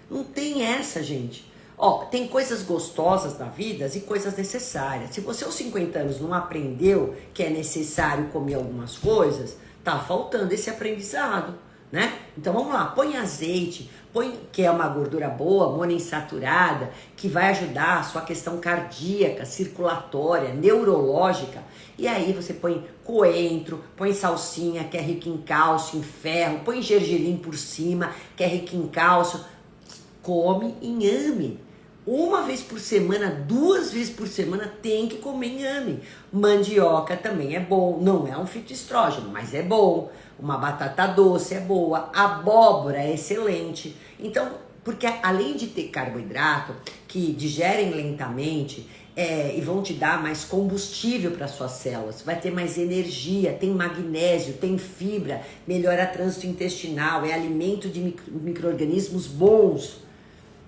Não tem essa, gente. Ó, tem coisas gostosas na vida e coisas necessárias. Se você aos 50 anos não aprendeu que é necessário comer algumas coisas, tá faltando esse aprendizado, né? Então vamos lá, põe azeite, põe que é uma gordura boa, monoinsaturada, que vai ajudar a sua questão cardíaca, circulatória, neurológica. E aí você põe coentro, põe salsinha, que é rica em cálcio, em ferro, põe gergelim por cima, que é rica em cálcio. Come inhame. 1 vez por semana, 2 vezes por semana tem que comer inhame. Mandioca também é bom, não é um fitoestrógeno, mas é bom. Uma batata doce é boa, abóbora é excelente. Então, porque além de ter carboidrato que digerem lentamente e vão te dar mais combustível para suas células, vai ter mais energia, tem magnésio, tem fibra, melhora trânsito intestinal, é alimento de micro-organismos bons,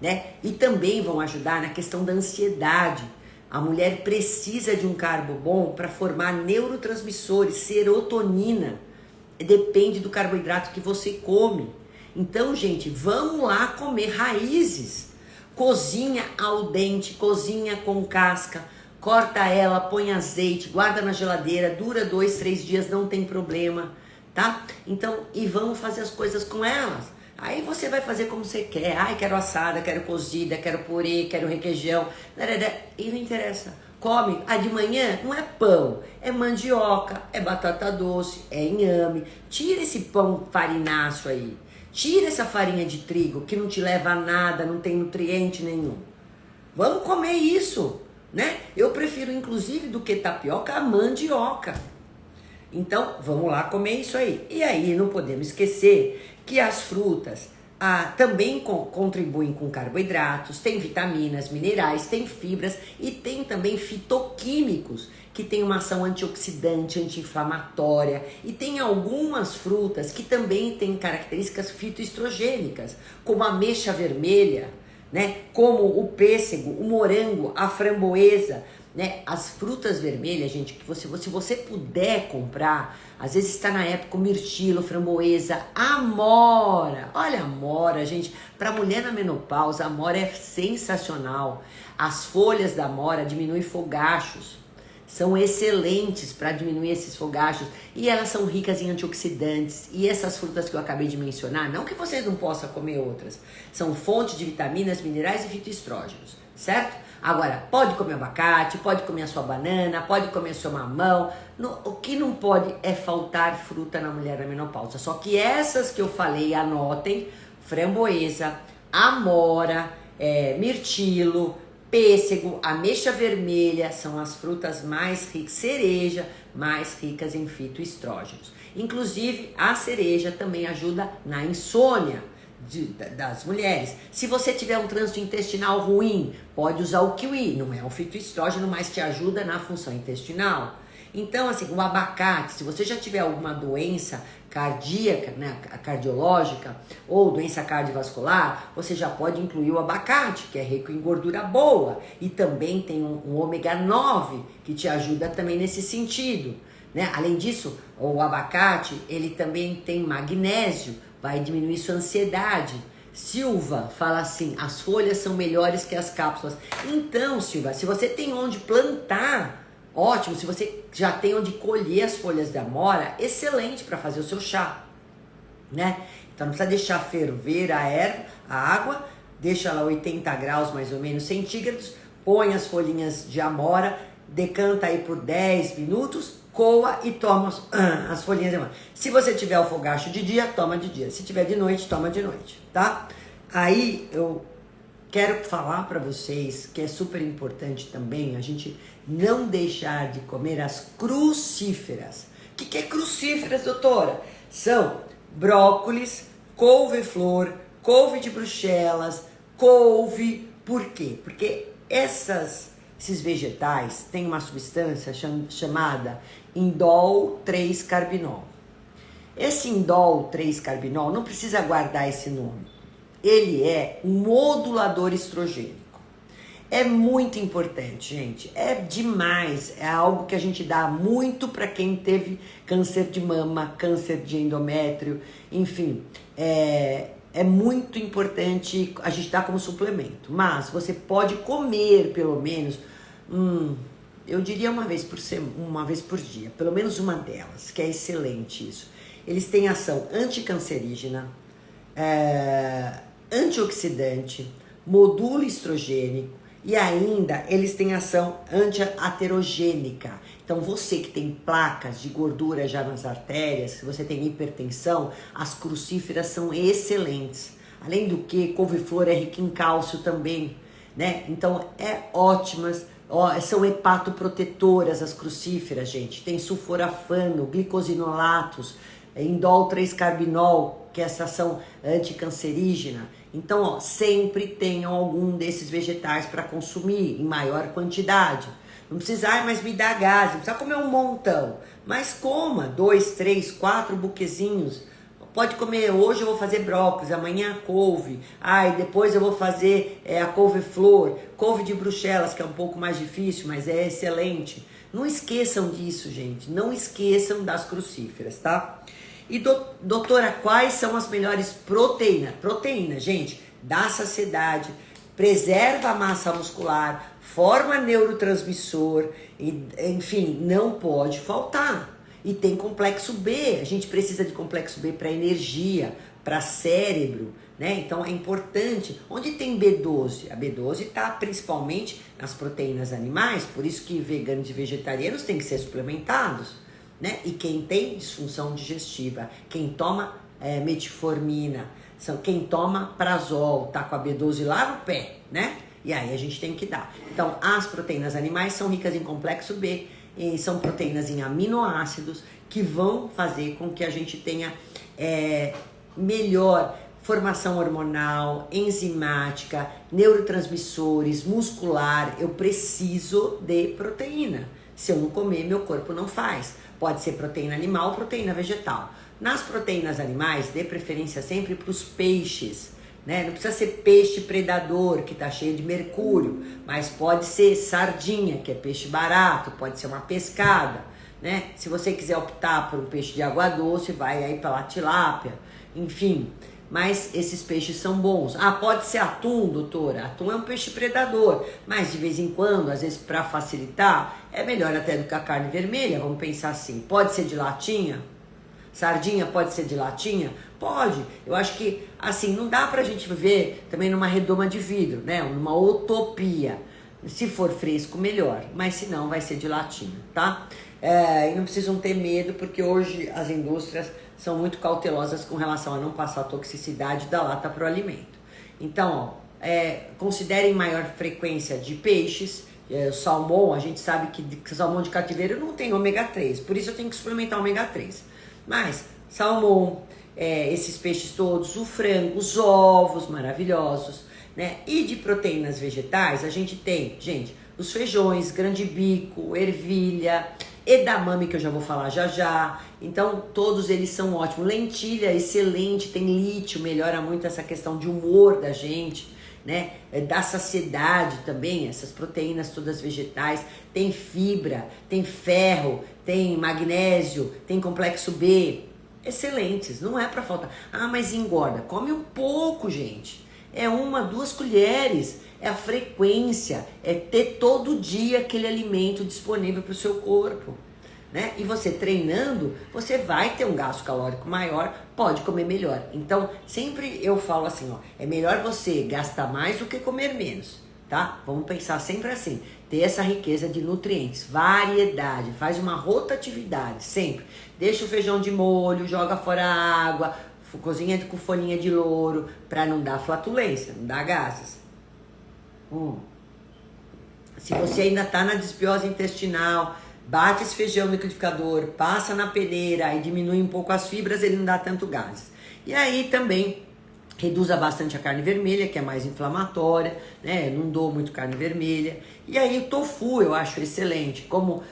né? E também vão ajudar na questão da ansiedade. A mulher precisa de um carbo bom para formar neurotransmissores, serotonina. Depende do carboidrato que você come. Então, gente, vamos lá comer raízes. Cozinha al dente, cozinha com casca, corta ela, põe azeite, guarda na geladeira, dura 2, 3 dias, não tem problema, tá? Então, e vamos fazer as coisas com elas. Aí você vai fazer como você quer. Ai, quero assada, quero cozida, quero purê, quero requeijão. E não interessa. Come. De manhã não é pão, é mandioca, é batata doce, é inhame. Tira esse pão farináceo aí. Tira essa farinha de trigo que não te leva a nada, não tem nutriente nenhum. Vamos comer isso, né? Eu prefiro, inclusive, do que tapioca, a mandioca. Então, vamos lá comer isso aí. E aí, não podemos esquecer que as frutas também contribuem com carboidratos, tem vitaminas, minerais, tem fibras e tem também fitoquímicos que tem uma ação antioxidante, anti-inflamatória, e tem algumas frutas que também têm características fitoestrogênicas, como a ameixa vermelha, né? Como o pêssego, o morango, a framboesa, né? As frutas vermelhas, gente, que se você puder comprar, às vezes está na época o mirtilo, framboesa, amora. Olha a amora, gente. Para mulher na menopausa, a amora é sensacional. As folhas da amora diminuem fogachos. São excelentes para diminuir esses fogachos e elas são ricas em antioxidantes. E essas frutas que eu acabei de mencionar, não que vocês não possam comer outras, são fontes de vitaminas, minerais e fitoestrógenos, certo? Agora, pode comer abacate, pode comer a sua banana, pode comer seu mamão. O que não pode é faltar fruta na mulher na menopausa. Só que essas que eu falei, anotem: framboesa, amora, mirtilo, pêssego, ameixa vermelha, são as frutas mais ricas, cereja, mais ricas em fitoestrógenos. Inclusive, a cereja também ajuda na insônia das mulheres. Se você tiver um trânsito intestinal ruim, pode usar o kiwi, não é um fitoestrógeno, mas te ajuda na função intestinal. Então, assim, o abacate, se você já tiver alguma doença cardíaca, né, cardiológica, ou doença cardiovascular, você já pode incluir o abacate, que é rico em gordura boa, e também tem um ômega 9, que te ajuda também nesse sentido, né? Além disso, o abacate, ele também tem magnésio, vai diminuir sua ansiedade. Silva fala assim: as folhas são melhores que as cápsulas. Então, Silva, se você tem onde plantar, ótimo. Se você já tem onde colher as folhas da amora, excelente para fazer o seu chá, né? Então não precisa deixar ferver a água, deixa lá 80 graus mais ou menos centígrados, põe as folhinhas de amora, decanta aí por 10 minutos, coa e toma as folhinhas de amora. Se você tiver o fogacho de dia, toma de dia. Se tiver de noite, toma de noite, tá? Aí eu quero falar para vocês que é super importante também a gente não deixar de comer as crucíferas. O que é crucíferas, doutora? São brócolis, couve-flor, couve de Bruxelas, couve. Por quê? Porque esses vegetais têm uma substância chamada indol 3-carbinol. Esse indol 3-carbinol, não precisa guardar esse nome. Ele é um modulador estrogênico. É muito importante, gente. É demais. É algo que a gente dá muito para quem teve câncer de mama, câncer de endométrio, enfim. É muito importante a gente dar como suplemento. Mas você pode comer pelo menos, eu diria uma vez por dia, pelo menos uma delas, que é excelente isso. Eles têm ação anticancerígena, antioxidante, modula estrogênico e ainda eles têm ação antiaterogênica. Então você que tem placas de gordura já nas artérias, se você tem hipertensão, as crucíferas são excelentes. Além do que, couve-flor é rica em cálcio também, né? Então ótimas. São hepatoprotetoras as crucíferas, gente. Tem sulforafano, glicosinolatos, indol 3-carbinol, que é essa ação anticancerígena. Então, sempre tenham algum desses vegetais para consumir em maior quantidade. Não precisa, mas me dá gás, não precisa comer um montão. Mas coma 2, 3, 4 buquezinhos. Pode comer, hoje eu vou fazer brócolis, amanhã couve. E depois eu vou fazer a couve-flor, couve de Bruxelas, que é um pouco mais difícil, mas é excelente. Não esqueçam disso, gente. Não esqueçam das crucíferas, tá? E doutora, quais são as melhores proteínas? Proteína, gente, dá saciedade, preserva a massa muscular, forma neurotransmissor, enfim, não pode faltar. E tem complexo B, a gente precisa de complexo B para energia, para cérebro, né? Então é importante. Onde tem B12? A B12 está principalmente nas proteínas animais, por isso que veganos e vegetarianos têm que ser suplementados, né? E quem tem disfunção digestiva, quem toma metformina, quem toma prazol, tá com a B12 lá no pé, né? E aí a gente tem que dar. Então, as proteínas animais são ricas em complexo B, e são proteínas em aminoácidos que vão fazer com que a gente tenha melhor formação hormonal, enzimática, neurotransmissores, muscular. Eu preciso de proteína. Se eu não comer, meu corpo não faz. Pode ser proteína animal ou proteína vegetal. Nas proteínas animais, dê preferência sempre para os peixes. né? Não precisa ser peixe predador, que tá cheio de mercúrio, mas pode ser sardinha, que é peixe barato, pode ser uma pescada, né? Se você quiser optar por um peixe de água doce, vai aí pela tilápia, enfim. Mas esses peixes são bons. Ah, pode ser atum, doutora. Atum é um peixe predador, mas de vez em quando, às vezes para facilitar, é melhor até do que a carne vermelha, vamos pensar assim. Pode ser de latinha? Sardinha pode ser de latinha? Pode. Eu acho que, assim, não dá pra gente viver também numa redoma de vidro, né? Numa utopia. Se for fresco, melhor. Mas se não, vai ser de latinha, tá? E não precisam ter medo, porque hoje as indústrias são muito cautelosas com relação a não passar a toxicidade da lata para o alimento. Então, considerem maior frequência de peixes. Salmão, a gente sabe que salmão de cativeiro não tem ômega 3, por isso eu tenho que suplementar ômega 3. Mas salmão, esses peixes todos, o frango, os ovos maravilhosos, né? E de proteínas vegetais, a gente tem, gente, os feijões, grande bico, ervilha, edamame, que eu já vou falar já já. Então, todos eles são ótimos. Lentilha, excelente, tem lítio, melhora muito essa questão de humor da gente, né? Da saciedade também, essas proteínas todas vegetais. Tem fibra, tem ferro, tem magnésio, tem complexo B. Excelentes, não é pra faltar. Ah, mas engorda. Come um pouco, gente. É 1, 2 colheres. É a frequência, é ter todo dia aquele alimento disponível para o seu corpo, né? E você treinando, você vai ter um gasto calórico maior, pode comer melhor. Então, sempre eu falo assim, ó, é melhor você gastar mais do que comer menos, tá? Vamos pensar sempre assim, ter essa riqueza de nutrientes, variedade, faz uma rotatividade, sempre. Deixa o feijão de molho, joga fora a água, cozinha com folhinha de louro, para não dar flatulência, não dar gases. Se você ainda tá na desbiose intestinal, bate esse feijão no liquidificador, passa na peneira e diminui um pouco as fibras, ele não dá tanto gases. E aí também reduza bastante a carne vermelha, que é mais inflamatória, né? Não dou muito carne vermelha. E aí o tofu eu acho excelente, como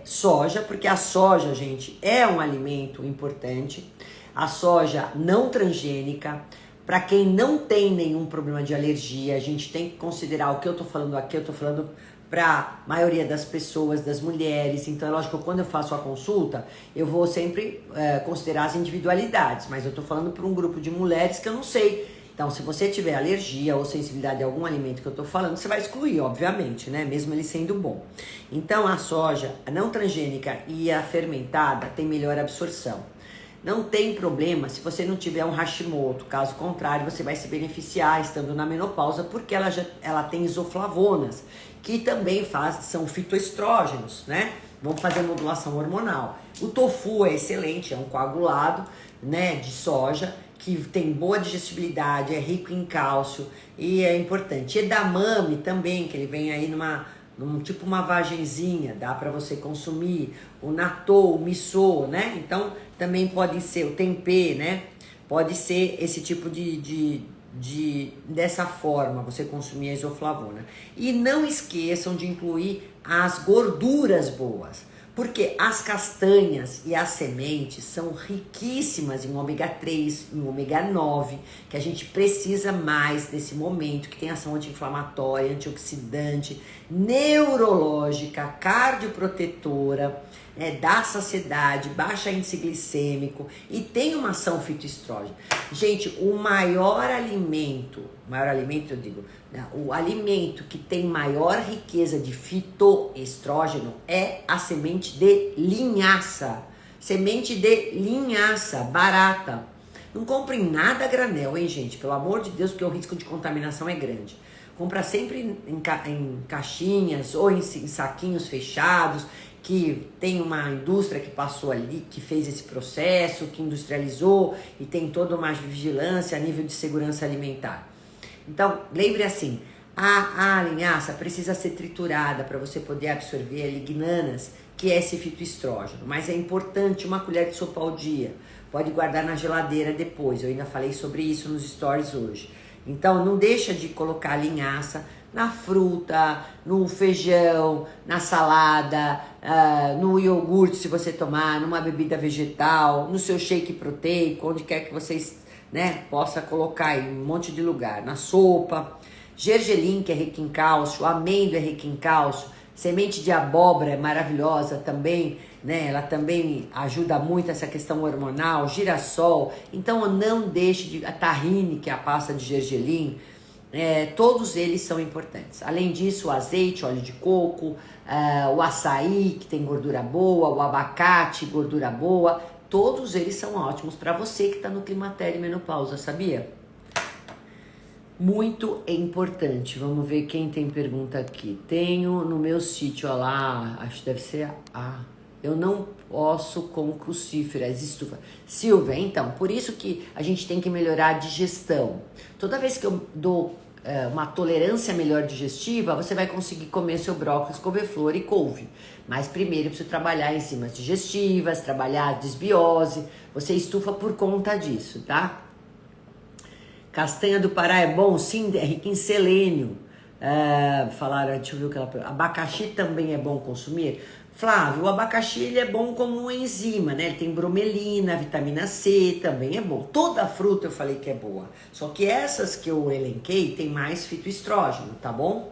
soja, porque a soja, gente, é um alimento importante. A soja não transgênica. Para quem não tem nenhum problema de alergia, a gente tem que considerar o que eu tô falando aqui, eu tô falando para a maioria das pessoas, das mulheres. Então é lógico que quando eu faço a consulta, eu vou sempre considerar as individualidades, mas eu tô falando para um grupo de mulheres que eu não sei. Então, se você tiver alergia ou sensibilidade a algum alimento que eu tô falando, você vai excluir, obviamente, né? Mesmo ele sendo bom. Então, a soja, a não transgênica e a fermentada tem melhor absorção. Não tem problema se você não tiver um Hashimoto, caso contrário, você vai se beneficiar estando na menopausa, porque ela tem isoflavonas, que também são fitoestrógenos, né? Vão fazer modulação hormonal. O tofu é excelente, é um coagulado, né, de soja, que tem boa digestibilidade, é rico em cálcio e é importante. Edamame também, que ele vem aí tipo uma vagenzinha, dá para você consumir. O natto, o miso, né? Então também pode ser o tempê, né? Pode ser esse tipo dessa forma você consumir a isoflavona. E não esqueçam de incluir as gorduras boas, porque as castanhas e as sementes são riquíssimas em ômega 3, em ômega 9, que a gente precisa mais nesse momento, que tem ação anti-inflamatória, antioxidante, neurológica, cardioprotetora, dá saciedade, baixa índice glicêmico e tem uma ação fitoestrógena. Gente, o maior alimento eu digo, né, o alimento que tem maior riqueza de fitoestrógeno é a semente de linhaça. Semente de linhaça, barata. Não comprem nada a granel, hein, gente? Pelo amor de Deus, porque o risco de contaminação é grande. Compra sempre em caixinhas ou em saquinhos fechados, que tem uma indústria que passou ali, que fez esse processo, que industrializou e tem toda uma vigilância a nível de segurança alimentar. Então, lembre assim, a linhaça precisa ser triturada para você poder absorver a lignanas, que é esse fitoestrógeno. Mas é importante 1 colher de sopa ao dia. Pode guardar na geladeira depois, eu ainda falei sobre isso nos stories hoje. Então, não deixa de colocar a linhaça na fruta, no feijão, na salada, no iogurte se você tomar, numa bebida vegetal, no seu shake proteico, onde quer que vocês né? Possa colocar em um monte de lugar, na sopa. Gergelim, que é rico em cálcio, amêndoa é rico em cálcio, semente de abóbora é maravilhosa também, né? Ela também ajuda muito essa questão hormonal, girassol. Então não deixe de... A tahine, que é a pasta de gergelim, todos eles são importantes. Além disso, o azeite, óleo de coco, o açaí, que tem gordura boa, o abacate, gordura boa, todos eles são ótimos para você que está no climatério e menopausa, sabia? Muito importante. Vamos ver quem tem pergunta aqui. Tenho no meu sítio, ó lá, acho que deve ser eu não posso com crucíferas, estufa. Silvia, então, por isso que a gente tem que melhorar a digestão. Toda vez que eu dou uma tolerância melhor digestiva, você vai conseguir comer seu brócolis, couve-flor e couve. Mas primeiro eu preciso trabalhar enzimas digestivas, trabalhar a desbiose. Você estufa por conta disso, tá? Castanha do Pará é bom? Sim, é rico em selênio. Falaram, deixa eu ver o que ela... Abacaxi também é bom consumir? Flávio, o abacaxi ele é bom como enzima, né? Ele tem bromelina, vitamina C, também é bom. Toda fruta eu falei que é boa. Só que essas que eu elenquei tem mais fitoestrógeno, tá bom?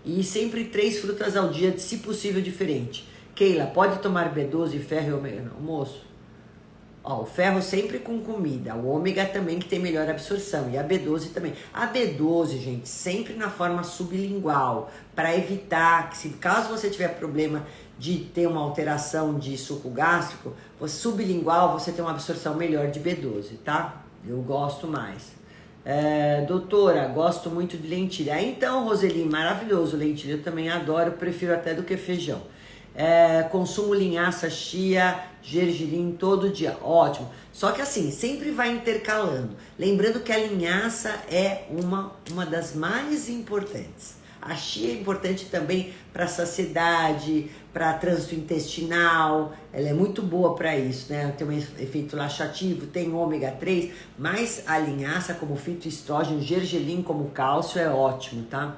E sempre 3 frutas ao dia, se possível, diferente. Keila, pode tomar B12 e ferro e ômega no almoço? Ó, o ferro sempre com comida, o ômega também que tem melhor absorção e a B12 também. A B12, gente, sempre na forma sublingual, para evitar que, se caso você tiver problema de ter uma alteração de suco gástrico, sublingual você tem uma absorção melhor de B12, tá? Eu gosto mais. Doutora, gosto muito de lentilha. Então, Roseli, maravilhoso, lentilha eu também adoro, prefiro até do que feijão. Consumo linhaça, chia, gergelim todo dia, ótimo. Só que assim, sempre vai intercalando. Lembrando que a linhaça é uma das mais importantes. A chia é importante também para saciedade, para trânsito intestinal, ela é muito boa para isso, né? Tem um efeito laxativo, tem ômega 3, mas a linhaça como fitoestrógeno, gergelim como cálcio é ótimo, tá?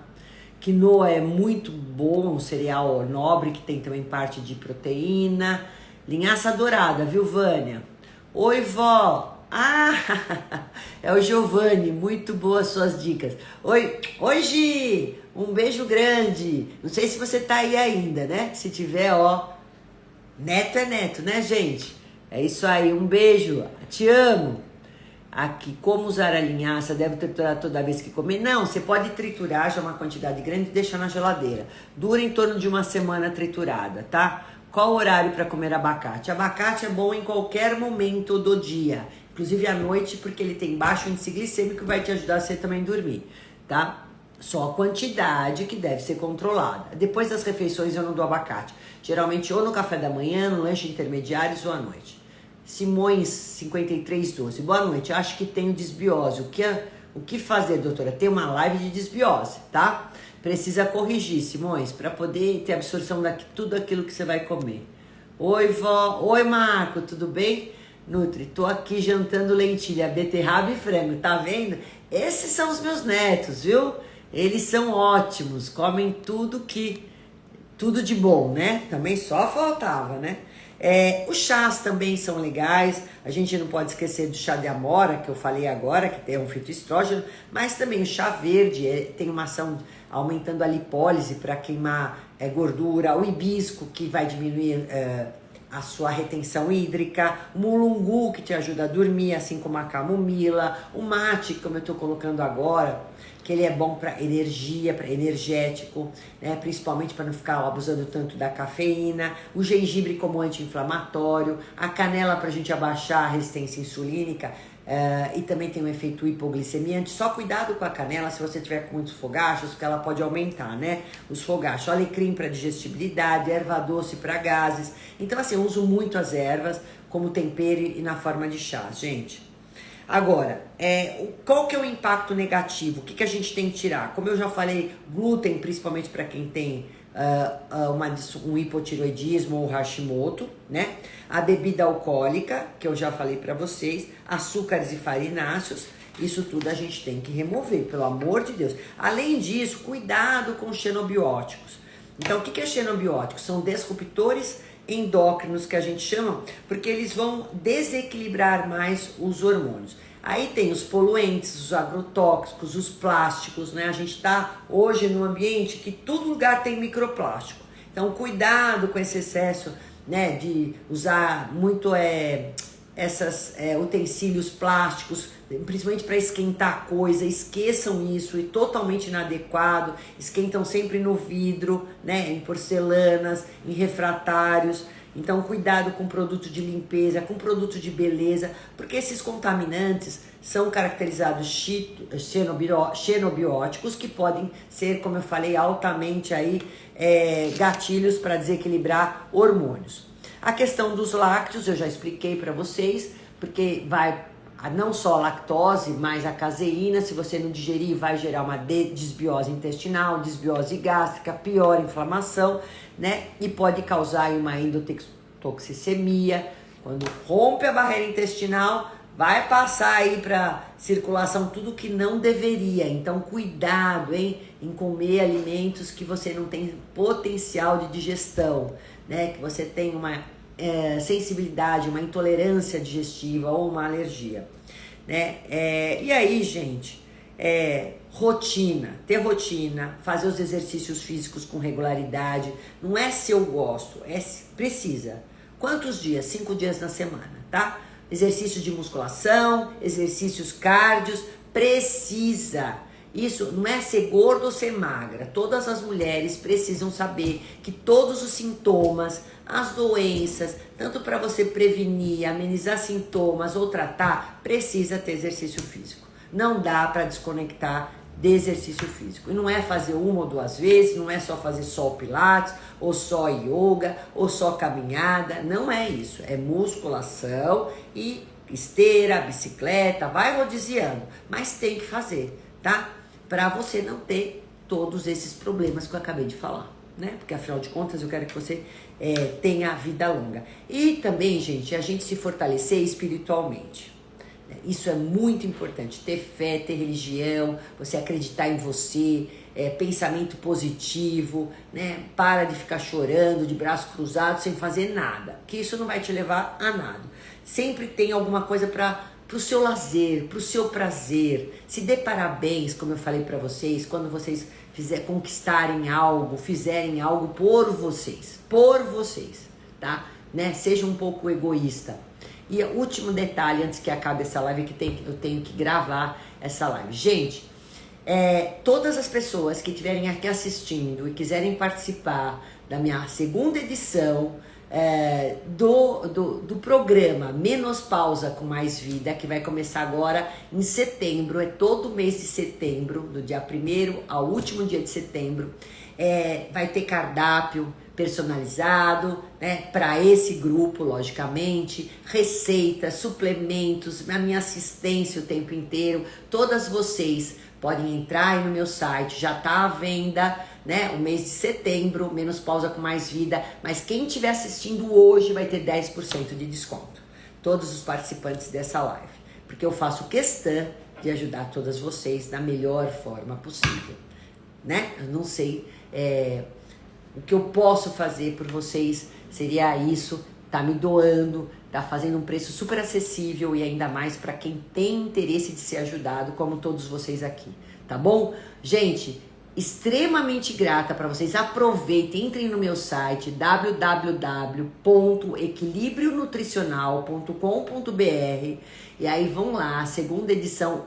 Quinoa é muito bom, um cereal nobre que tem também parte de proteína. Linhaça dourada, viu, Vânia? Oi, vó! É o Giovanni, muito boas suas dicas. Oi, Gi! Um beijo grande. Não sei se você tá aí ainda, né? Se tiver, ó. Neto é neto, né, gente? É isso aí, um beijo. Te amo. Aqui, como usar a linhaça? Deve triturar toda vez que comer? Não, você pode triturar já uma quantidade grande e deixar na geladeira. Dura em torno de uma semana triturada, tá? Qual o horário para comer abacate? Abacate é bom em qualquer momento do dia, inclusive à noite, porque ele tem baixo índice glicêmico e vai te ajudar a você também dormir, tá? Só a quantidade que deve ser controlada. Depois das refeições eu não dou abacate. Geralmente ou no café da manhã, no lanche intermediários ou à noite. Simões 5312, boa noite, acho que tenho desbiose. O que fazer, doutora? Tem uma live de desbiose, tá? Precisa corrigir, Simões, para poder ter absorção de tudo aquilo que você vai comer. Oi, vó. Oi, Marco, tudo bem? Nutri, tô aqui jantando lentilha, beterraba e frango, tá vendo? Esses são os meus netos, viu? Eles são ótimos, comem tudo de bom, né? Também só faltava, né? Os chás também são legais, a gente não pode esquecer do chá de amora, que eu falei agora, que tem um fitoestrógeno, mas também o chá verde tem uma ação aumentando a lipólise para queimar gordura, o hibisco, que vai diminuir a sua retenção hídrica, o mulungu, que te ajuda a dormir, assim como a camomila, o mate, como eu estou colocando agora, que ele é bom para energia, para energético, né? Principalmente para não ficar abusando tanto da cafeína, o gengibre como anti-inflamatório, a canela para a gente abaixar a resistência insulínica e também tem um efeito hipoglicemiante. Só cuidado com a canela se você tiver com muitos fogachos, porque ela pode aumentar, né? Os fogachos, alecrim para digestibilidade, erva doce para gases. Então assim, eu uso muito as ervas como tempero e na forma de chás, gente. Agora, qual que é o impacto negativo? O que a gente tem que tirar? Como eu já falei, glúten, principalmente para quem tem um hipotiroidismo ou Hashimoto, né? A bebida alcoólica, que eu já falei para vocês, açúcares e farináceos, isso tudo a gente tem que remover, pelo amor de Deus. Além disso, cuidado com xenobióticos. Então, o que é xenobiótico? São disruptores endócrinos que a gente chama, porque eles vão desequilibrar mais os hormônios. Aí tem os poluentes, os agrotóxicos, os plásticos, né? A gente está hoje num ambiente que todo lugar tem microplástico. Então, cuidado com esse excesso, né, de usar muito esses utensílios plásticos, principalmente para esquentar coisa. Esqueçam isso, e totalmente inadequado. Esquentam sempre no vidro, né, em porcelanas, em refratários. Então, cuidado com produto de limpeza, com produto de beleza, porque esses contaminantes são caracterizados xenobióticos, que podem ser, como eu falei, altamente aí, gatilhos para desequilibrar hormônios. A questão dos lácteos eu já expliquei para vocês, porque vai não só a lactose, mas a caseína. Se você não digerir, vai gerar uma desbiose intestinal, desbiose gástrica, pior inflamação, né? E pode causar uma endotoxicemia. Quando rompe a barreira intestinal, vai passar aí para circulação tudo que não deveria. Então, cuidado, hein, em comer alimentos que você não tem potencial de digestão, né? Que você tem uma sensibilidade, uma intolerância digestiva ou uma alergia, né? E aí, gente, ter rotina, fazer os exercícios físicos com regularidade. Não é se eu gosto, precisa. Quantos dias? 5 dias na semana, tá? Exercícios de musculação, exercícios cardios, precisa. Isso não é ser gordo ou ser magra. Todas as mulheres precisam saber que todos os sintomas, as doenças, tanto para você prevenir, amenizar sintomas ou tratar, precisa ter exercício físico. Não dá para desconectar de exercício físico. E não é fazer 1 ou 2 vezes, não é só fazer só o pilates, ou só yoga, ou só caminhada. Não é isso. É musculação e esteira, bicicleta, vai rodiziando. Mas tem que fazer, tá? Para você não ter todos esses problemas que eu acabei de falar, né? Porque afinal de contas eu quero que você tenha vida longa. E também, gente, a gente se fortalecer espiritualmente. Isso é muito importante, ter fé, ter religião, você acreditar em você, pensamento positivo, né? Para de ficar chorando, de braços cruzados, sem fazer nada, que isso não vai te levar a nada. Sempre tem alguma coisa para o seu lazer, para o seu prazer. Se dê parabéns, como eu falei para vocês, quando vocês conquistarem algo, fizerem algo por vocês, tá? Né? Seja um pouco egoísta. E o último detalhe, antes que acabe essa live, eu tenho que gravar essa live. Gente, todas as pessoas que estiverem aqui assistindo e quiserem participar da minha segunda edição do programa Menopausa com Mais Vida, que vai começar agora em setembro, todo mês de setembro, do dia 1º ao último dia de setembro, vai ter cardápio personalizado, né, para esse grupo, logicamente, receitas, suplementos, a minha assistência o tempo inteiro. Todas vocês podem entrar aí no meu site, já tá à venda, né, o mês de setembro, Menopausa com Mais Vida, mas quem estiver assistindo hoje vai ter 10% de desconto, todos os participantes dessa live, porque eu faço questão de ajudar todas vocês da melhor forma possível, né? Eu não sei, o que eu posso fazer por vocês seria isso, tá me doando, tá fazendo um preço super acessível e ainda mais para quem tem interesse de ser ajudado, como todos vocês aqui, tá bom? Gente, extremamente grata para vocês. Aproveitem, entrem no meu site www.equilibrionutricional.com.br e aí vão lá, a segunda edição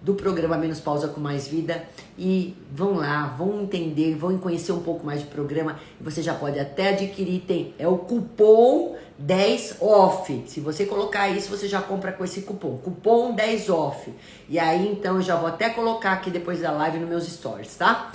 do programa Menopausa com Mais Vida, e vão lá, vão entender, vão conhecer um pouco mais de programa, e você já pode até adquirir, o cupom 10 off, se você colocar isso, você já compra com esse cupom 10 off, e aí então eu já vou até colocar aqui depois da live nos meus stories, tá?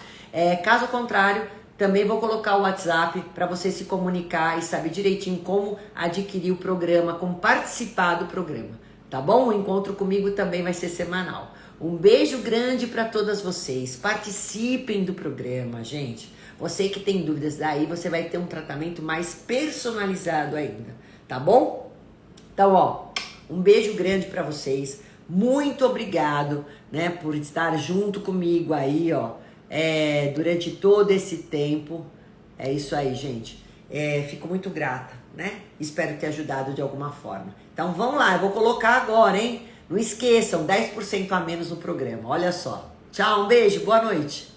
Caso contrário, também vou colocar o WhatsApp para você se comunicar e saber direitinho como adquirir o programa, como participar do programa, tá bom? O encontro comigo também vai ser semanal. Um beijo grande para todas vocês. Participem do programa, gente. Você que tem dúvidas, daí você vai ter um tratamento mais personalizado ainda, tá bom? Então, ó, um beijo grande para vocês. Muito obrigado, né, por estar junto comigo aí, ó, durante todo esse tempo. É isso aí, gente. Fico muito grata, né? Espero ter ajudado de alguma forma. Então vão lá, eu vou colocar agora, hein? Não esqueçam, 10% a menos no programa. Olha só. Tchau, um beijo, boa noite.